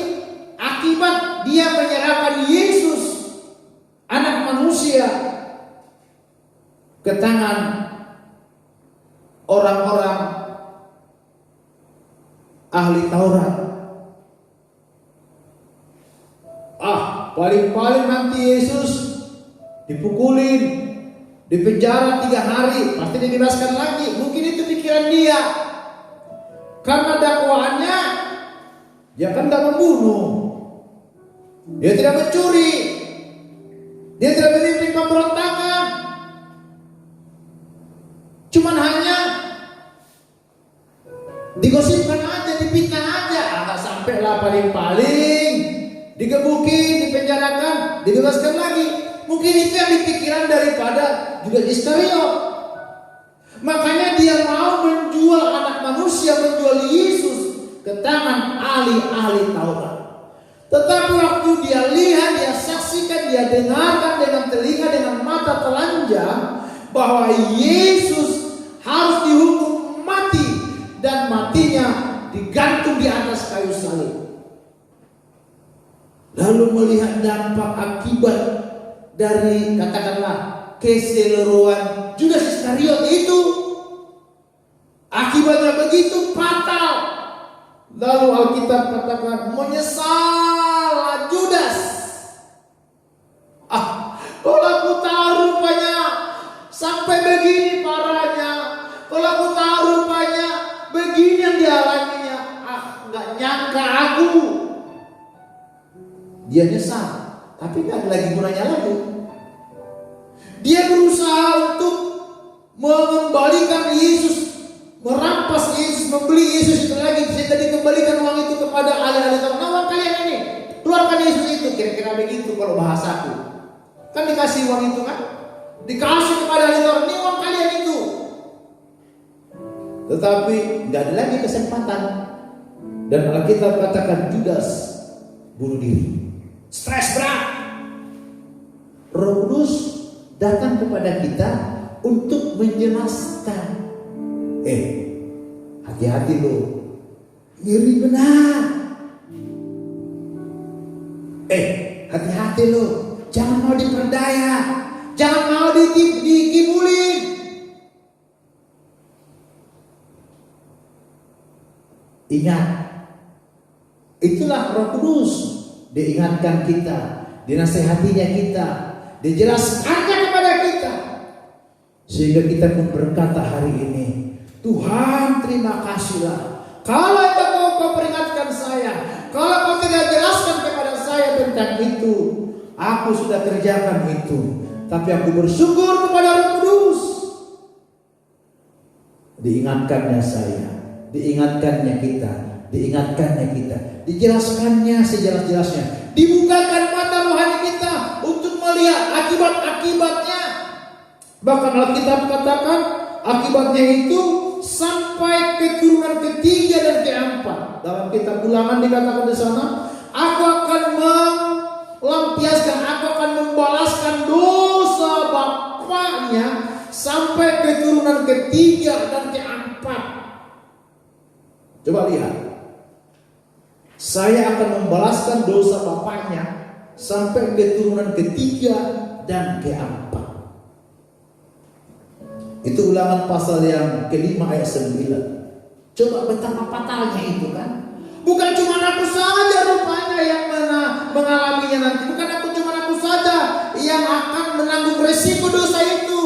akibat dia menyerahkan Yesus, anak manusia, ke tangan orang-orang ahli Taurat. Paling-paling nanti Yesus dipukulin, dipenjara 3 hari, pasti dibebaskan lagi. Mungkin itu pikiran dia. Karena dakwaannya, dia kan tidak membunuh, dia tidak mencuri, dia tidak memimpin pemberontakan. Cuman hanya digosipkan aja, dipitnah aja. Nggak sampai lah, paling-paling digebukin, dipenjarakan, dibebaskan lagi. Mungkin itu yang dipikiran daripada Judas Iskariot. Makanya dia mau menjual anak manusia, menjual Yesus ke tangan ahli-ahli Taurat. Tetapi waktu dia lihat, dia saksikan, dia dengarkan dengan telinga, dengan mata telanjang bahwa Yesus harus dihukum mati dan matinya digantung di atas kayu salib. Lalu melihat dampak akibat dari, katakanlah, keseluruhan Judas Iskariot itu, akibatnya begitu fatal. Lalu Alkitab katakan menyesal Judas. Kalau aku tahu rupanya sampai begini parahnya, kalau aku tahu rupanya begini yang dialaminya, nggak nyangka aku. Dia nyesal, tapi nggak ada lagi gunanya lagi. Dia berusaha untuk mengembalikan Yesus, merampas Yesus, membeli Yesus itu lagi, sehingga dikembalikan uang itu kepada ahli-ahli Taurat. Nah, uang kalian ini, keluarkan Yesus itu, kira-kira begitu kalau bahasaku. Kan dikasih uang itu kan, dikasih kepada ahli Taurat, ini uang kalian itu. Tetapi nggak ada lagi kesempatan. Dan Alkitab katakan Judas bunuh diri. Stres berat. Roh Kudus datang kepada kita untuk menjelaskan. Hati-hati lo, ngiri benar. Hati-hati lo, jangan mau diperdaya, jangan mau dikibulin. Ingat, itulah Roh Kudus. Diingatkan kita, dinasehatinya kita, dijelaskannya kepada kita, sehingga kita pun berkata hari ini, Tuhan terima kasihlah. Kalau kau peringatkan saya, kalau kau tidak jelaskan kepada saya tentang itu, aku sudah kerjakan itu. Tapi aku bersyukur kepada Roh Kudus. Diingatkannya saya, diingatkannya kita, diingatkannya kita, dijelaskannya sejelas-jelasnya, dibukakan mata rohani kita untuk melihat akibat-akibatnya. Bahkan Alkitab katakan akibatnya itu sampai keturunan ketiga dan keempat. Dalam kitab Ulangan dikatakan di sana, aku akan melampiaskan, aku akan membalaskan dosa bapaknya sampai keturunan ketiga dan keempat. Coba lihat, saya akan membalaskan dosa bapaknya sampai keturunan ketiga dan keempat. Itu Ulangan pasal yang ke-5 ayat 9. Coba betapa fatalnya itu kan. Bukan cuma aku saja rupanya yang mengalaminya nanti. Bukan cuma aku saja yang akan menanggung resiko dosa itu.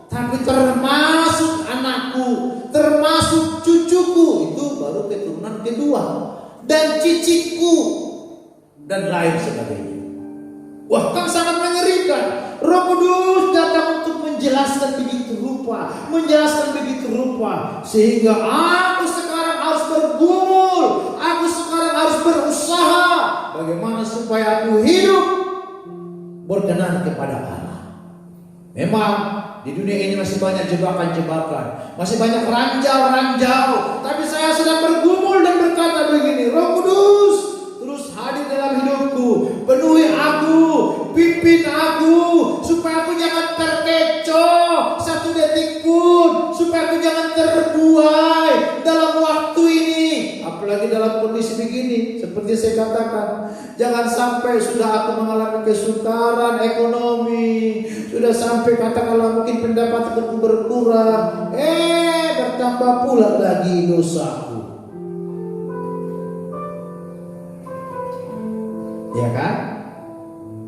Tapi termasuk anakku, termasuk cucuku. Itu baru keturunan kedua. Dan cicitku dan lain sebagainya. Wah, kan sangat mengerikan. Roh Kudus datang untuk menjelaskan begitu rupa, sehingga aku sekarang harus bergumul, aku sekarang harus berusaha bagaimana supaya aku hidup berkenan kepada Allah. Memang di dunia ini masih banyak jebakan-jebakan, masih banyak ranjau-ranjau, tapi saya sedang bergumul dan berkata begini, Roh Kudus terus hadir dalam hidupku, penuhi aku, pimpin aku, supaya aku jangan terkecoh satu detik pun, supaya aku jangan terbuai dalam waktu ini, apalagi dalam kondisi begini. Seperti saya katakan, jangan sampai sudah aku mengalami kesukaran ekonomi, Sudah sampai katakanlah mungkin pendapatanku berkurang, bertambah pula lagi dosaku. Ya kan?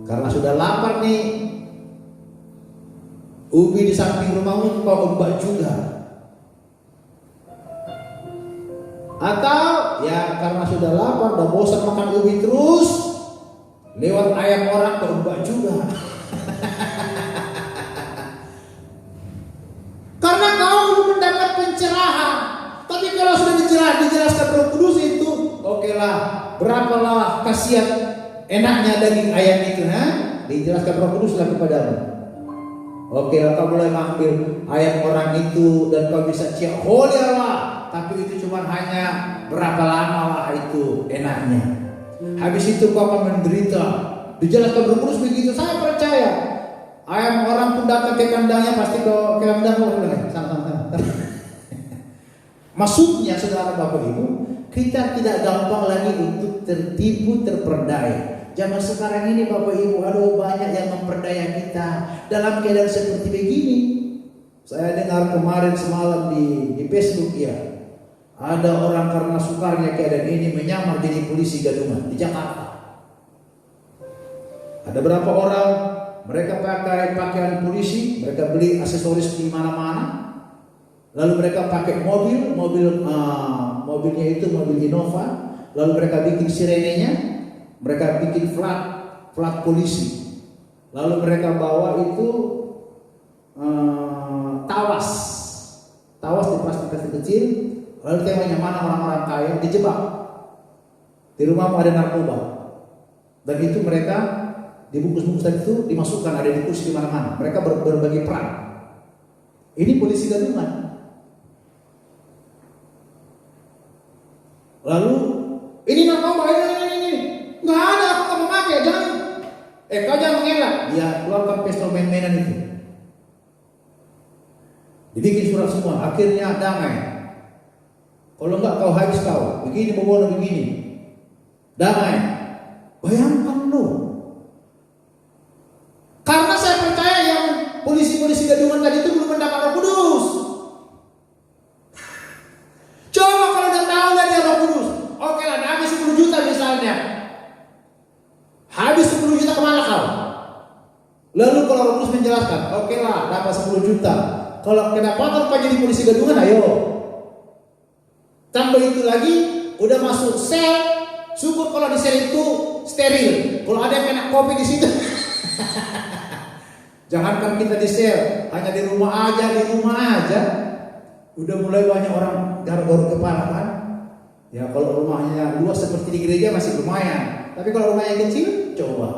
Karena sudah lapar nih, ubi di samping rumahmu kau ombak juga. Atau ya karena sudah lapar, udah bosan makan ubi terus, lewat ayam orang kau ombak juga. Karena kau belum mendapat pencerahan. Tapi kalau sudah dijelaskan Roh Kudus itu, okelah, berapalah kasihan enaknya daging ayam itu, dijelaskan Roh Kudus lah kepadamu. Oke, kau mulai mengambil ayam orang itu dan kau bisa ciak, lah. Tapi itu cuma hanya berapa lama lah itu enaknya. Habis itu kau akan menderita. Dijelaskan Roh Kudus begitu, saya percaya. Ayam orang pun datang ke kandangnya, pasti ke kandang sama-sama. Maksudnya saudara Bapak Ibu, kita tidak gampang lagi untuk tertipu, terperdaya. Zaman sekarang ini Bapak Ibu, aduh banyak yang memperdaya kita dalam keadaan seperti begini. Saya dengar kemarin semalam di Facebook ya, ada orang karena sukarnya keadaan ini menyamar jadi polisi gadungan di Jakarta. Ada berapa orang, mereka pakai pakaian polisi, mereka beli aksesoris di mana-mana. Lalu mereka pakai mobilnya itu mobil Innova. Lalu mereka bikin sirenenya, mereka bikin flat polisi. Lalu mereka bawa itu tawas di plastik kecil. Lalu temanya mana orang-orang kaya dijebak. Di rumahmu ada narkoba. Dan itu mereka dibungkus-bungkus tadi itu dimasukkan, ada di kursi di mana-mana. Mereka berbagi peran. Ini polisi gadungan. Lalu ini narkoba, ini nggak ada, aku nggak memakai, jangan. Kau jangan mengelak. Dia keluarkan pistol main-mainan itu. Dibikin surat semua, akhirnya damai. Kalau enggak kau habis kau, begini bobono begini. Damai. Bayangkan lo. Karena saya percaya yang polisi-polisi gadungan tadi itu belum mendapat Roh Kudus. Coba kalau udah tahu lah dia Roh Kudus. Oke lah, habis 10 juta misalnya. Habis 10 juta kemana kau? Lalu kalau Roh Kudus menjelaskan, oke lah, dapat 10 juta. Kalau kedapatan kau jadi polisi gadungan, ayo. Tambah itu lagi, udah masuk sel. Syukur kalau di sel itu steril. Kalau ada yang kena kopi di situ. Jangankan kita di sel, hanya di rumah aja. Udah mulai banyak orang garuk-garuk kepala kan. Ya kalau rumahnya luas seperti di gereja masih lumayan. Tapi kalau rumahnya kecil, coba.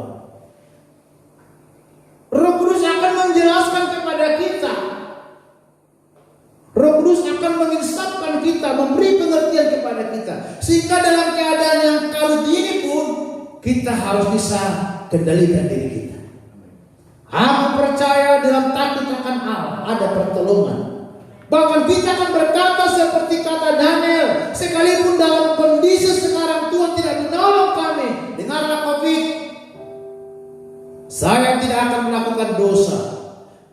Roh Kudus akan menjelaskan kepada kita. Roh Kudus akan menginsapkan kita, memberi pengertian kepada kita. Sehingga dalam keadaan yang kalau gini pun, kita harus bisa kendalikan diri kita. Aku percaya dalam takut akan Allah ada pertolongan. Bahkan kita akan berkata seperti kata Daniel, sekalipun dalam kondisi sekarang Tuhan tidak menolong kami, dengarlah COVID, saya tidak akan melakukan dosa.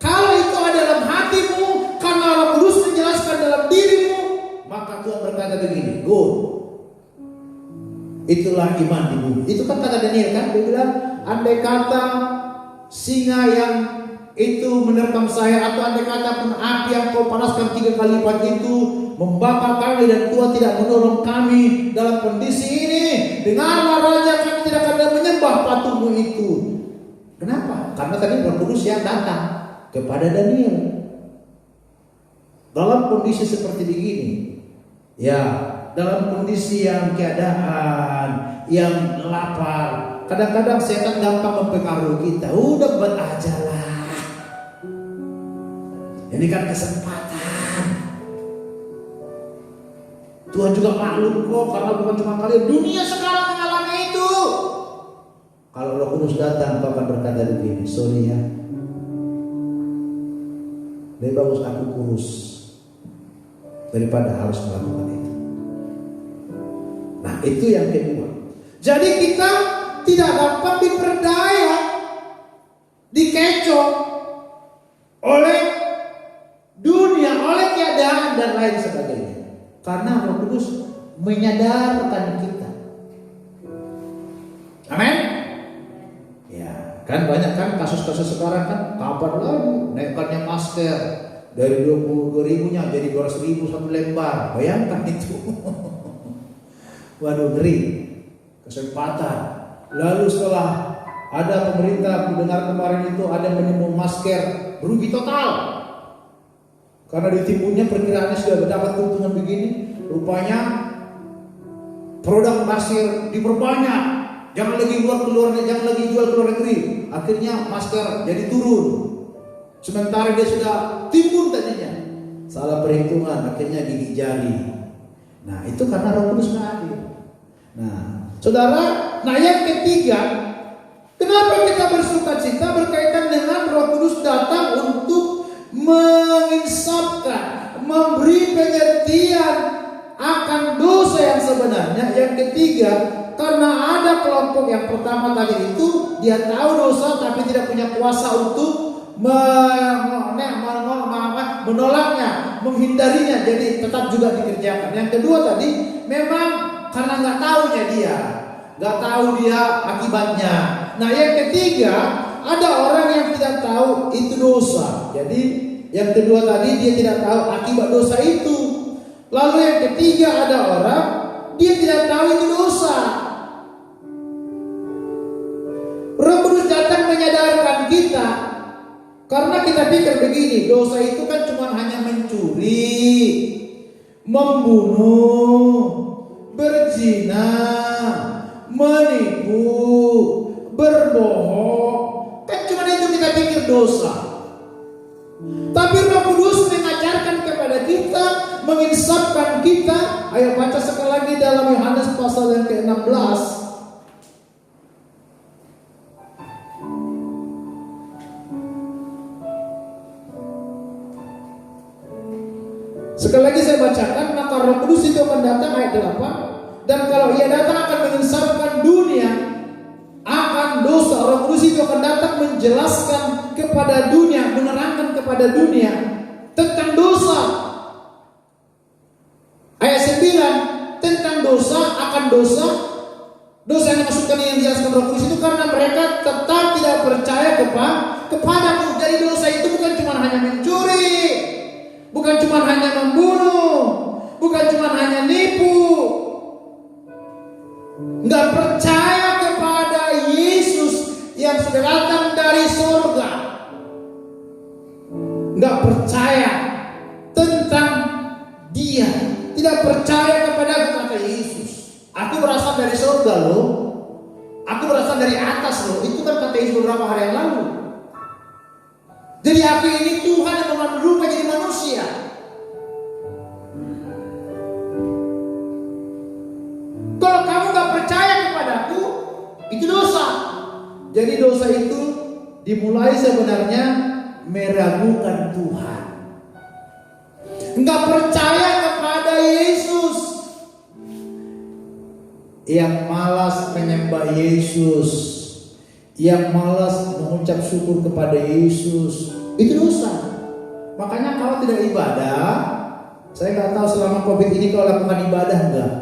Kalau itu ada dalam hatimu, karena Roh Kudus menjelaskan dalam dirimu, maka Tuhan berkata begini, go. Itulah iman di bumi. Itu kan kata Daniel kan, dia bilang, andai kata singa yang itu menerkam saya, atau andai kata pun api yang kau panaskan 3 kali lipat itu membakar kami dan Tuhan tidak menolong kami dalam kondisi ini, dengarlah Raja, kami tidak akan menyembah patungmu itu. Kenapa? Karena tadi Roh Kudus yang datang kepada Daniel dalam kondisi seperti begini, ya, dalam kondisi yang keadaan yang lapar. Kadang-kadang setan gampang mempengaruhi kita. Udah buat aja lah. Ini kan kesempatan. Tuhan juga maklum kok, karena bukan cuma kalian. Dunia sekarang mengalami itu. Kalau Roh Kudus datang, kau akan berkata begini, sorry ya, lebih bagus aku kurus daripada harus melakukan itu. Nah itu yang kedua. Jadi kita tidak dapat diperdaya, dikecoh. oleh dunia, oleh keadaan dan lain sebagainya. Karena Roh Kudus menyadarkan kita. Amin. Ya, kan banyak kan kasus-kasus sekarang kan, kapan lagi naikkannya masker dari 22.000-nya jadi 200.000 satu lembar. Bayangkan itu. Waduh, ngeri. Kesempatan. Lalu setelah ada pemerintah, mendengar kemarin itu ada menemu masker, rugi total. Karena ditimbunnya perkiraannya sudah mendapat keuntungan begini, rupanya produk masker diperbanyak, jangan lagi jual ke luar negeri. Akhirnya masker jadi turun. Sementara dia sudah timbun tadinya. Salah perhitungan, akhirnya gigi jari. Nah, itu karena Roh Kudus hadir. Nah, saudara, yang ketiga, kenapa kita bersukacita berkaitan dengan Roh Kudus datang untuk menginsafkan, memberi pengertian akan dosa yang sebenarnya. Yang ketiga, karena ada kelompok yang pertama tadi itu, dia tahu dosa tapi tidak punya kuasa untuk menolaknya, menghindarinya, jadi tetap juga dikerjakan. Yang kedua tadi, memang karena nggak tahunya dia, nggak tahu dia akibatnya. Nah, yang ketiga, ada orang yang tidak tahu itu dosa. Jadi yang kedua tadi dia tidak tahu akibat dosa itu. Lalu yang ketiga ada orang dia tidak tahu itu dosa. Roh Kudus datang menyadarkan kita. Karena kita pikir begini, dosa itu kan cuma hanya mencuri, membunuh, berzina, menipu, berbohong. Kan cuma itu kita pikir dosa. Tapi Roh Kudus mengajarkan kepada kita, menginsafkan kita. Ayo baca sekali lagi dalam Yohanes pasal yang ke-16. Sekali lagi saya bacakan, maka Roh Kudus itu akan datang, ayat 8. Dan kalau ia datang akan menginsafkan dunia akan dosa. Roh Kudus itu akan datang menjelaskan kepada dunia, menerangkan kepada dunia tentang dosa. Ayat 9 tentang dosa, akan dosa. Dosa yang dimaksudkan yang dijelaskan Roh Kudus itu karena mereka tetap tidak percaya kepadaku. Jadi dosa itu bukan cuma hanya mencuri, bukan cuma hanya membunuh, bukan cuma hanya nipu. Nggak percaya kepada Yesus yang sudah datang dari surga. Nggak percaya tentang Dia. Tidak percaya kepada kata Yesus. Aku berasal dari surga loh. Aku berasal dari atas loh. Itu kan kata Yesus beberapa hari yang lalu. Jadi aku ini Tuhan yang mengambil rupa jadi manusia. Kalau kamu gak percaya kepadaku, itu dosa. Jadi dosa itu dimulai sebenarnya meragukan Tuhan. Gak percaya kepada Yesus. Yang malas menyembah Yesus, yang malas mengucap syukur kepada Yesus, itu dosa. Makanya kalau tidak ibadah, saya nggak tahu selama COVID ini kau lakukan ibadah enggak.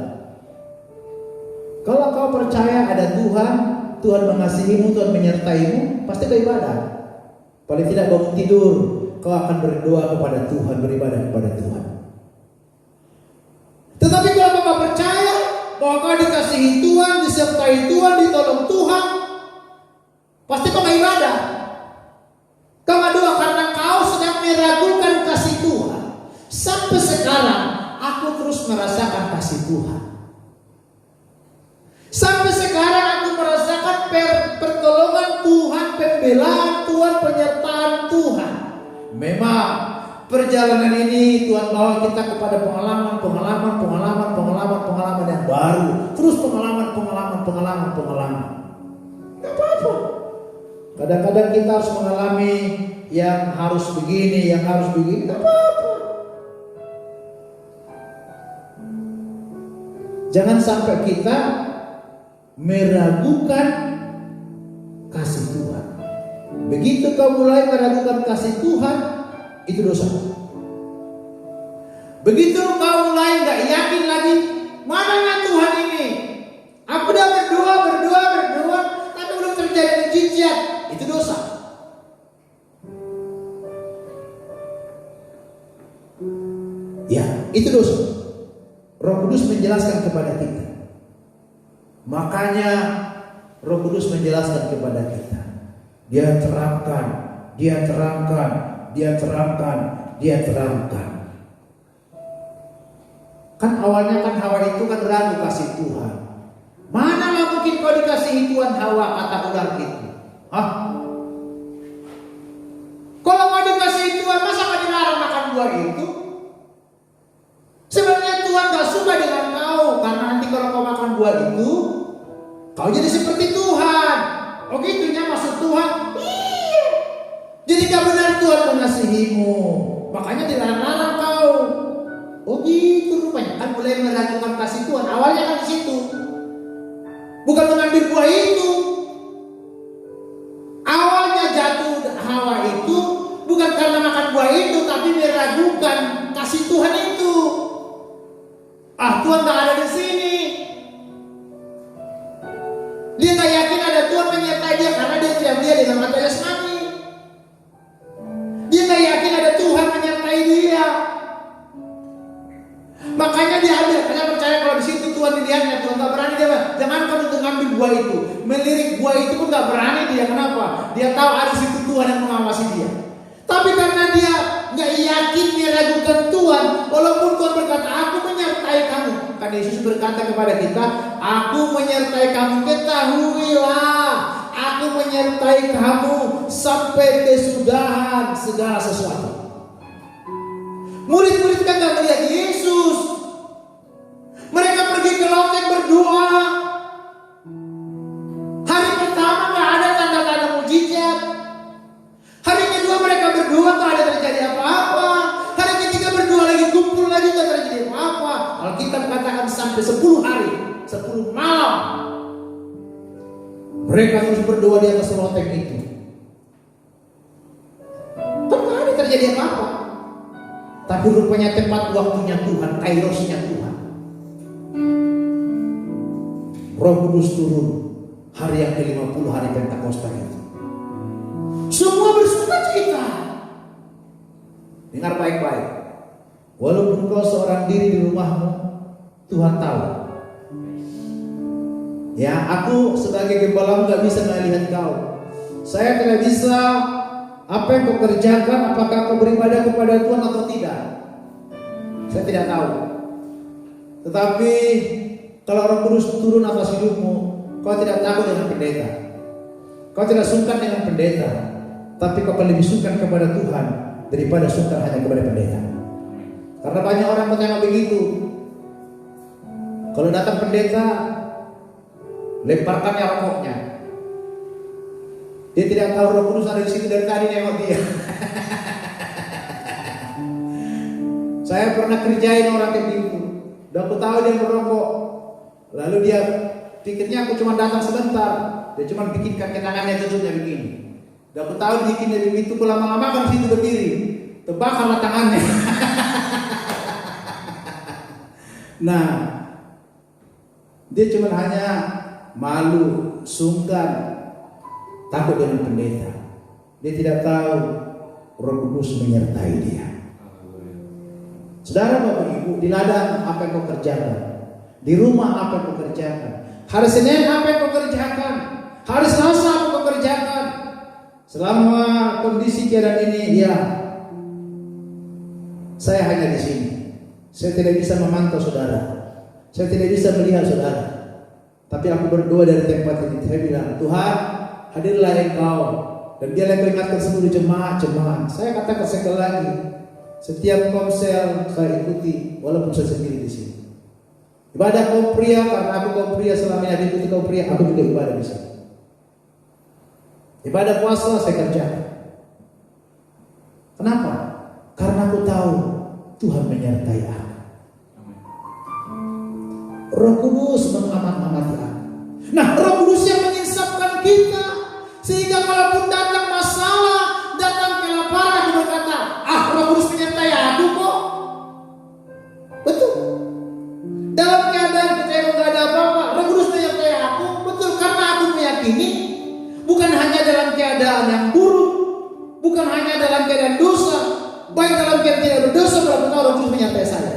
Kalau kau percaya ada Tuhan, Tuhan mengasihimu, Tuhan menyertaimu, pasti kau ibadah. Paling tidak bangun tidur, kau akan berdoa kepada Tuhan, beribadah kepada Tuhan. Tetapi kalau kau nggak percaya bahwa kau dikasihi Tuhan, disertai Tuhan, ditolong Tuhan, pasti kau gak ibadah. Kau gak doa karena kau sedang meragukan kasih Tuhan. Sampai sekarang aku terus merasakan kasih Tuhan. Sampai sekarang aku merasakan pertolongan Tuhan, pembelaan Tuhan, penyertaan Tuhan. Memang perjalanan ini Tuhan bawa kita kepada pengalaman yang baru. Terus pengalaman. Gak apa-apa. Kadang-kadang kita harus mengalami yang harus begini, yang harus begini. Gak apa-apa. Jangan sampai kita meragukan kasih Tuhan. Begitu kau mulai meragukan kasih Tuhan, itu dosa. Begitu kau mulai gak yakin lagi, mana Tuhan ini? Aku udah berdoa, tapi belum terjadi mujizat, itu dosa. Ya, itu dosa. Roh Kudus menjelaskan kepada kita. Makanya Roh Kudus menjelaskan kepada kita. Dia terangkan. Kan awalnya kan Hawa itu kan ragu kasih Tuhan. Mana mungkin kau dikasihi Tuhan Hawa, kata ular itu. Hah? Kalau kau dikasihi Tuhan, masa kau dilarang makan buah itu? Sebenarnya Tuhan gak suka dengan kau, karena nanti kalau kau makan buah itu, kau jadi seperti Tuhan. Oh gitunya maksud Tuhan. Iya. Jadi gak benar Tuhan mengasihimu, makanya dilarang-larang kau. Oh gitu rupanya. Kan mulai meragukan kasih Tuhan. Awalnya kan di situ. Bukan mengambil buah itu. Awalnya jatuh Hawa itu bukan karena makan buah itu, tapi meragukan kasih Tuhan itu. Tuhan gak ada di sini. Dia gak yakin ada Tuhan menyertai dia karena dia tidak melihat dengan mata jasmani. Dia gak yakin ada Tuhan menyertai dia. Makanya dia ambil, karena percaya kalau di situ Tuhan dilihatnya, Tuhan gak berani dia. Jangan kamu untuk ngambil buah itu, melirik buah itu pun gak berani dia. Kenapa? Dia tahu ada situ Tuhan yang mengawasi dia. Tapi karena dia gak yakin, dia ragukan Tuhan, walaupun Tuhan berkata, aku menyertai kamu. Kan Yesus berkata kepada kita, aku menyertai kamu, ketahuilah, aku menyertai kamu sampai kesudahan segala sesuatu. Murid-murid kan gak melihat Yesus. Mereka pergi ke loteng berdoa. Hari pertama gak ada tanda-tanda mujizat. Hari kedua mereka berdoa gak ada terjadi apa-apa. Hari ketiga berdoa lagi, kumpul lagi gak terjadi apa-apa. Alkitab katakan sampai 10 hari, 10 malam mereka terus berdoa di atas loteng itu. Kan gak ada terjadi apa-apa. Tapi rupanya tepat waktunya Tuhan, kairosnya Tuhan. Roh Kudus turun hari yang ke-50, hari Pentakosta itu. Semua bersuka cita. Dengar baik-baik. Walaupun kau seorang diri di rumahmu, Tuhan tahu. Ya, aku sebagai gembalamu gak bisa melihat kau. Saya tidak bisa apa yang kau kerjakan, apakah kau beribadah kepada Tuhan atau tidak. Saya tidak tahu. Tetapi kalau Roh Kudus turun atas hidupmu, kau tidak takut dengan pendeta. Kau tidak sungkan dengan pendeta, tapi kau akan lebih sungkan kepada Tuhan daripada sungkan hanya kepada pendeta. Karena banyak orang bertanya begitu. Kalau datang pendeta, lemparkannya rokoknya. Dia tidak tahu Roh Kudus ada di situ dari tadi nengok dia. Saya pernah kerjain orang kayak gitu. Udah aku tahu dia merokok. Lalu dia pikirnya aku cuma datang sebentar. Dia cuma bikin kaki tangannya tutupnya begini. Udah aku tahu bikinnya begitu. Aku lama-lama kan situ berdiri. Tebakanlah tangannya. Nah, dia cuma hanya malu, sungkan, takut dengan pendeta. Dia tidak tahu Roh Kudus menyertai dia. Saudara Bapak Ibu, di ladang apa yang kau kerjakan? Di rumah apa yang kau kerjakan? Hari Senin apa yang kau kerjakan? Hari Selasa apa yang kau kerjakan? Selama kondisi keadaan ini, ya, saya hanya di sini. Saya tidak bisa memantau saudara. Saya tidak bisa melihat saudara. Tapi aku berdoa dari tempat ini. Saya bilang, Tuhan, hadirlah Engkau. Dan dia lagi ingatkan seluruh jemaat. Saya katakan sekali lagi, setiap komsel saya ikuti, walaupun saya sendiri di sini. Ibadah kaum pria, karena aku kaum pria selama ini ikuti kaum pria, aku juga ibadah di sini. Ibadah puasa saya kerjakan. Kenapa? Karena aku tahu Tuhan menyertai aku. Roh Kudus mengamat-amati aku. Nah, Roh Kudus yang menginsapkan kita, sehingga kalaupun datang masa ini, bukan hanya dalam keadaan yang buruk, bukan hanya dalam keadaan dosa, baik dalam keadaan tidak berdosa, berapa Roh Kudus menyertai saya.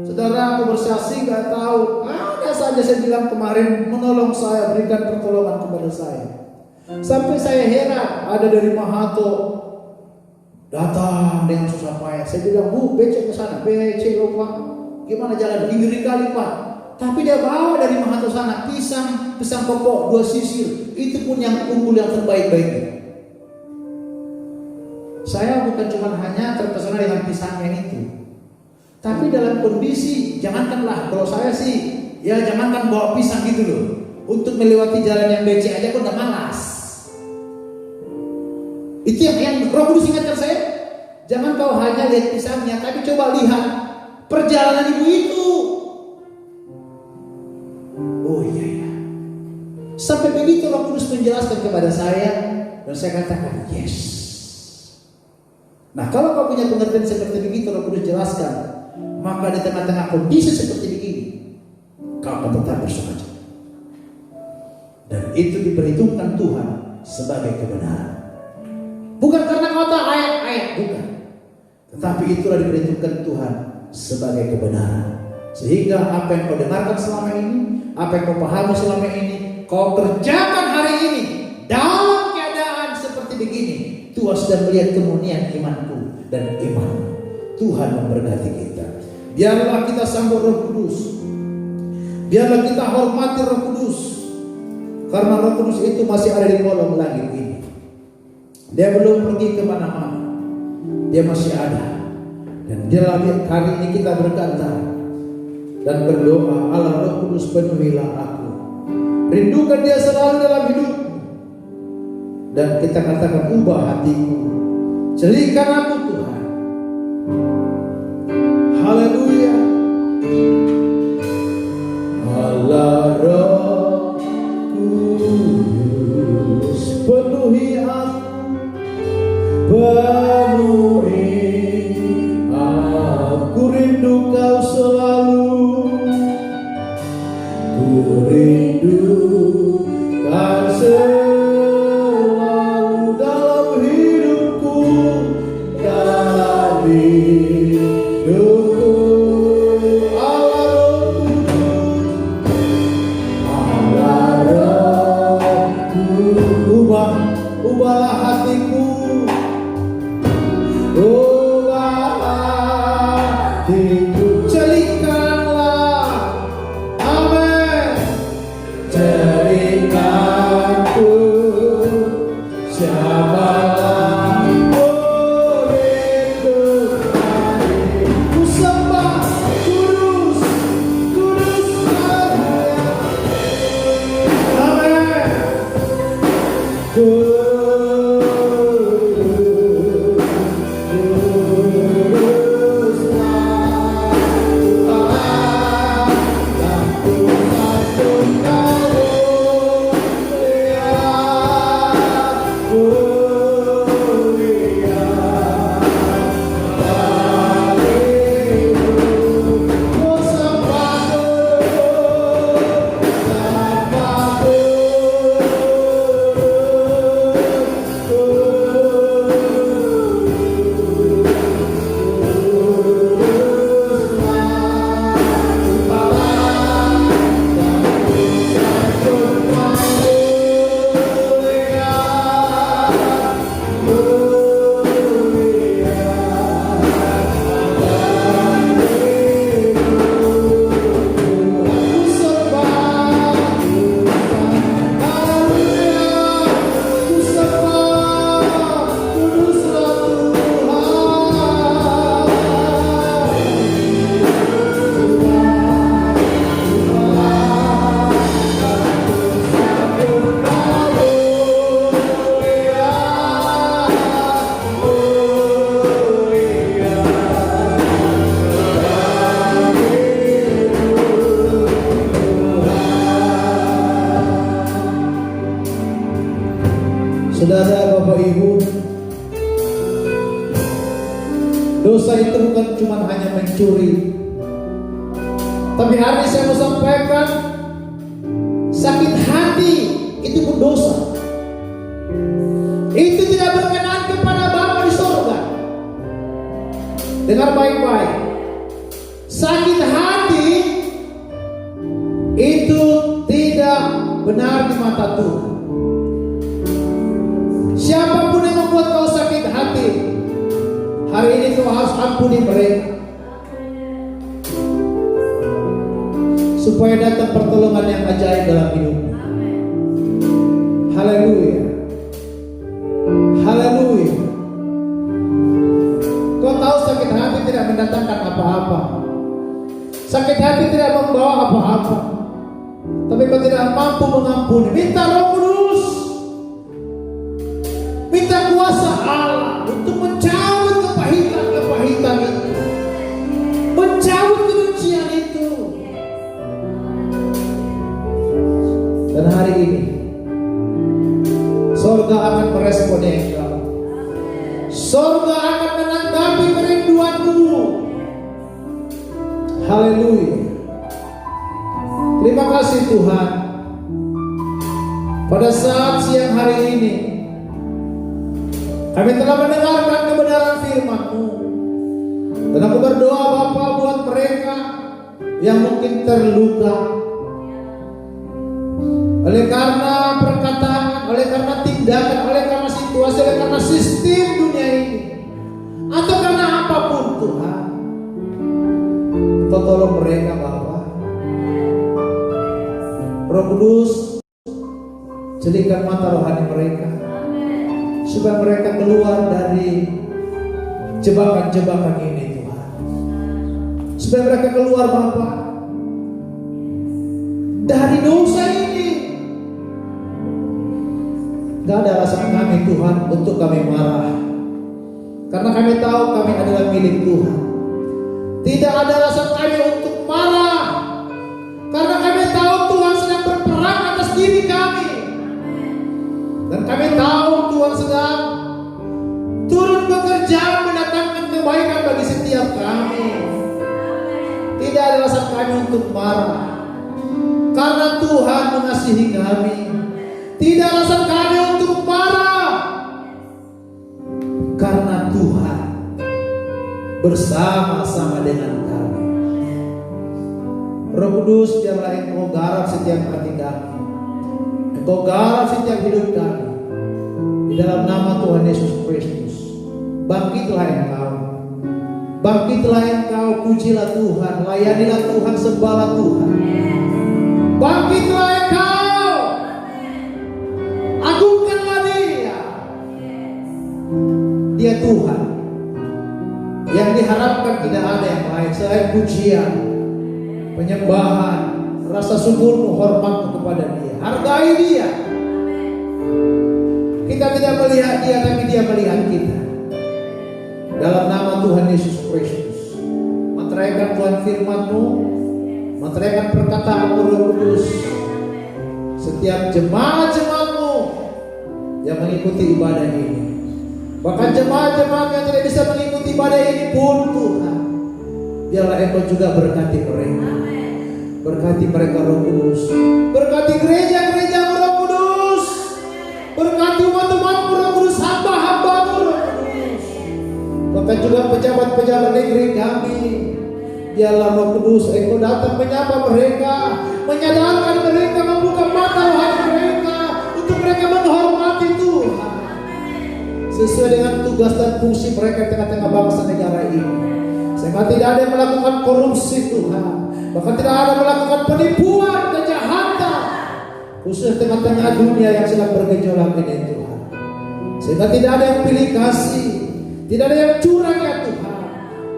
Saudara, aku bersaksi gak tahu, ada saja saya bilang kemarin menolong saya, berikan pertolongan kepada saya. Sampai saya heran, ada dari Mahato datang dengan susah payah. Saya bilang, Bu, becek ke sana, becek loh Pak. Gimana jalan? Ngeri kali Pak. Tapi dia bawa dari Mahato sana pisang pokok 2 sisir. Itu pun yang unggul yang terbaik-baiknya. Saya bukan cuma hanya terpesona dengan pisangnya itu, tapi dalam kondisi jangankanlah kalau saya sih, ya jangankan bawa pisang gitu loh, untuk melewati jalan yang becek aja pun udah malas. Itu yang Roh Kudus ingatkan saya. Jangan kau hanya lihat pisangnya, tapi coba lihat perjalanan ibu itu. Oh iya. Sampai begitu Roh Kudus menjelaskan kepada saya, dan saya katakan yes. Nah, kalau kau punya pengertian seperti begitu, Roh Kudus jelaskan, maka di tengah-tengah kondisi seperti begini, kau akan tetap bersukacita. Dan itu diperhitungkan Tuhan sebagai kebenaran. Bukan karena kau tahu ayat-ayat, bukan. Tetapi itulah diperhitungkan Tuhan sebagai kebenaran. Sehingga apa yang kau dengarkan selama ini, apa yang kau pahami selama ini, kau kerjakan hari ini dalam keadaan seperti begini. Tuhan sedang melihat kemurnian imanku dan iman. Tuhan memberkati kita. Biarlah kita sambut Roh Kudus. Biarlah kita hormati Roh Kudus. Karena Roh Kudus itu masih ada di kolong langit ini. Dia belum pergi kemana-mana. Dia masih ada. Dan dalam hari ini kita berkata dan berdoa, Allah Roh Kudus penuhilah aku. Rindukan dia selalu dalam hidupku. Dan kita katakan, ubah hatiku. Jadikan aku Tuhan. Haleluya. Allah Roh Kudus penuhi aku. Penuhi aku, rindu kau selalu. Ku rindukan selalu dalam hidupku, dalam hidupku. Allah Roh Kudus, ubahlah hatiku. Ubah hatiku, jadikanlah, amin, jadikanku siapalah muridku. Ku sembah kudus, kudus amin. Saudara, Bapak, Ibu, dosa itu bukan cuma hanya mencuri. Tapi hari ini saya mau sampaikan, sakit hati itu dosa. Itu tidak berkenan kepada Bapa di surga. Dengar baik-baik. Sakit hati itu tidak benar di mata Tuhan. Siapapun yang membuat kau sakit hati, hari ini kau harus ampuni mereka, supaya datang pertolongan yang ajaib dalam hidupmu. Haleluya. Haleluya. Kau tahu sakit hati tidak mendatangkan apa-apa. Sakit hati tidak membawa apa-apa. Tapi kau tidak mampu mengampuni, minta Roh Kudus, minta kuasa Allah untuk mencabut kepahitan itu, mencabut kebencian itu. Dan hari ini surga akan merespon engkau. Surga akan menanggapi kerinduanmu. Haleluya. Terima kasih Tuhan. Pada saat siang hari ini kami telah mendengarkan kebenaran firman-Mu. Dan aku berdoa Bapa buat mereka yang mungkin terluka oleh karena perkataan, oleh karena tindakan, oleh karena situasi, oleh karena sistem dunia ini, atau karena apapun Tuhan. Engkau tolong mereka Bapa. Roh Kudus, jelikan mata rohani mereka, supaya mereka keluar dari jebakan-jebakan ini Tuhan. Supaya mereka keluar Bapa dari dosa ini. Gak ada alasan kami Tuhan untuk kami marah, karena kami tahu kami adalah milik Tuhan. Tidak ada alasan kami untuk marah, karena kami tahu Tuhan sedang berperang atas diri kami. Dan kami tahu Tuhan sedang turut bekerja mendatangkan kebaikan bagi setiap kami. Tidak ada alasan kami untuk marah, karena Tuhan mengasihi kami. Tidak ada alasan kami untuk marah, karena Tuhan bersama-sama dengan kami. Roh Kudus, biarlah Engkau garap setiap hati kami, Engkau garap setiap hidup kami. Di dalam nama Tuhan Yesus Kristus, bangkitlah Engkau, bangkitlah Engkau, pujilah Tuhan, layanilah Tuhan, sembahlah Tuhan. Bangkitlah Engkau, agungkanlah Dia. Dia Tuhan yang diharapkan tidak ada yang lain selain pujian, penyembahan, rasa syukurmu, hormatmu kepada Dia. Hargai Dia. Kita tidak melihat Dia, tapi Dia melihat kita. Dalam nama Tuhan Yesus Kristus, meteraikan Tuhan firman-Mu, meteraikan perkataan-Mu Roh Kudus. Setiap jemaat-jemaat-Mu yang mengikuti ibadah ini, bahkan jemaat-jemaat yang tidak bisa mengikuti ibadah ini pun Tuhan, biarlah Engkau juga berkati mereka. Berkati mereka Roh Kudus. Berkati gereja-gereja Roh Kudus. Berkati umat-umat-Mu Roh Kudus, hamba-hamba-Mu Roh Kudus. Bahkan juga pejabat-pejabat negeri kami, biarlah Roh Kudus Engkau datang menyapa mereka, menyadarkan mereka, membuka mata rohani mereka, untuk mereka menghormati Tuhan sesuai dengan tugas dan fungsi mereka di tengah-tengah bangsa negara ini. Sehingga tidak ada yang melakukan korupsi Tuhan, bahkan tidak ada yang melakukan penipuan, kejahatan, khusus tengah-tengah dunia yang sedang bergejolak ini Tuhan. Sehingga tidak ada yang pilih kasih, tidak ada yang curang ya Tuhan,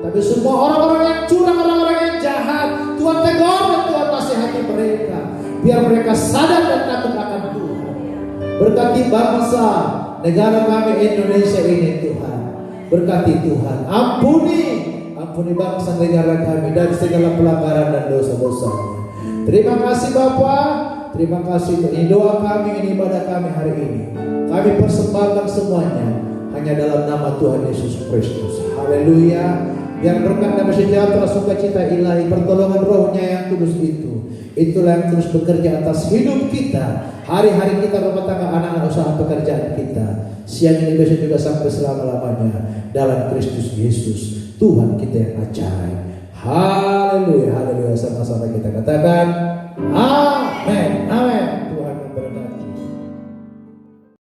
tapi semua orang-orang yang curang, orang-orang yang jahat, Tuhan tegur dan Tuhan nasihati mereka, biar mereka sadar dan takut akan Tuhan. Berkati bangsa negara kami Indonesia ini Tuhan. Berkati Tuhan. Ampuni bangsa negara kami dari segala pelanggaran dan dosa-dosanya. Terima kasih Bapa. Terima kasih. Ini doa kami, ini ibadah kami hari ini. Kami persembahkan semuanya hanya dalam nama Tuhan Yesus Kristus. Haleluya. Biar berkat damai sejahtera sukacita ilahi pertolongan rohnya yang kudus itulah yang terus bekerja atas hidup kita, hari-hari kita, rumah tangga, anak-anak, usaha pekerjaan kita, siang ini besok juga sampai selama-lamanya dalam Kristus Yesus Tuhan kita yang ajaib. Haleluya, haleluya. Sama-sama kita katakan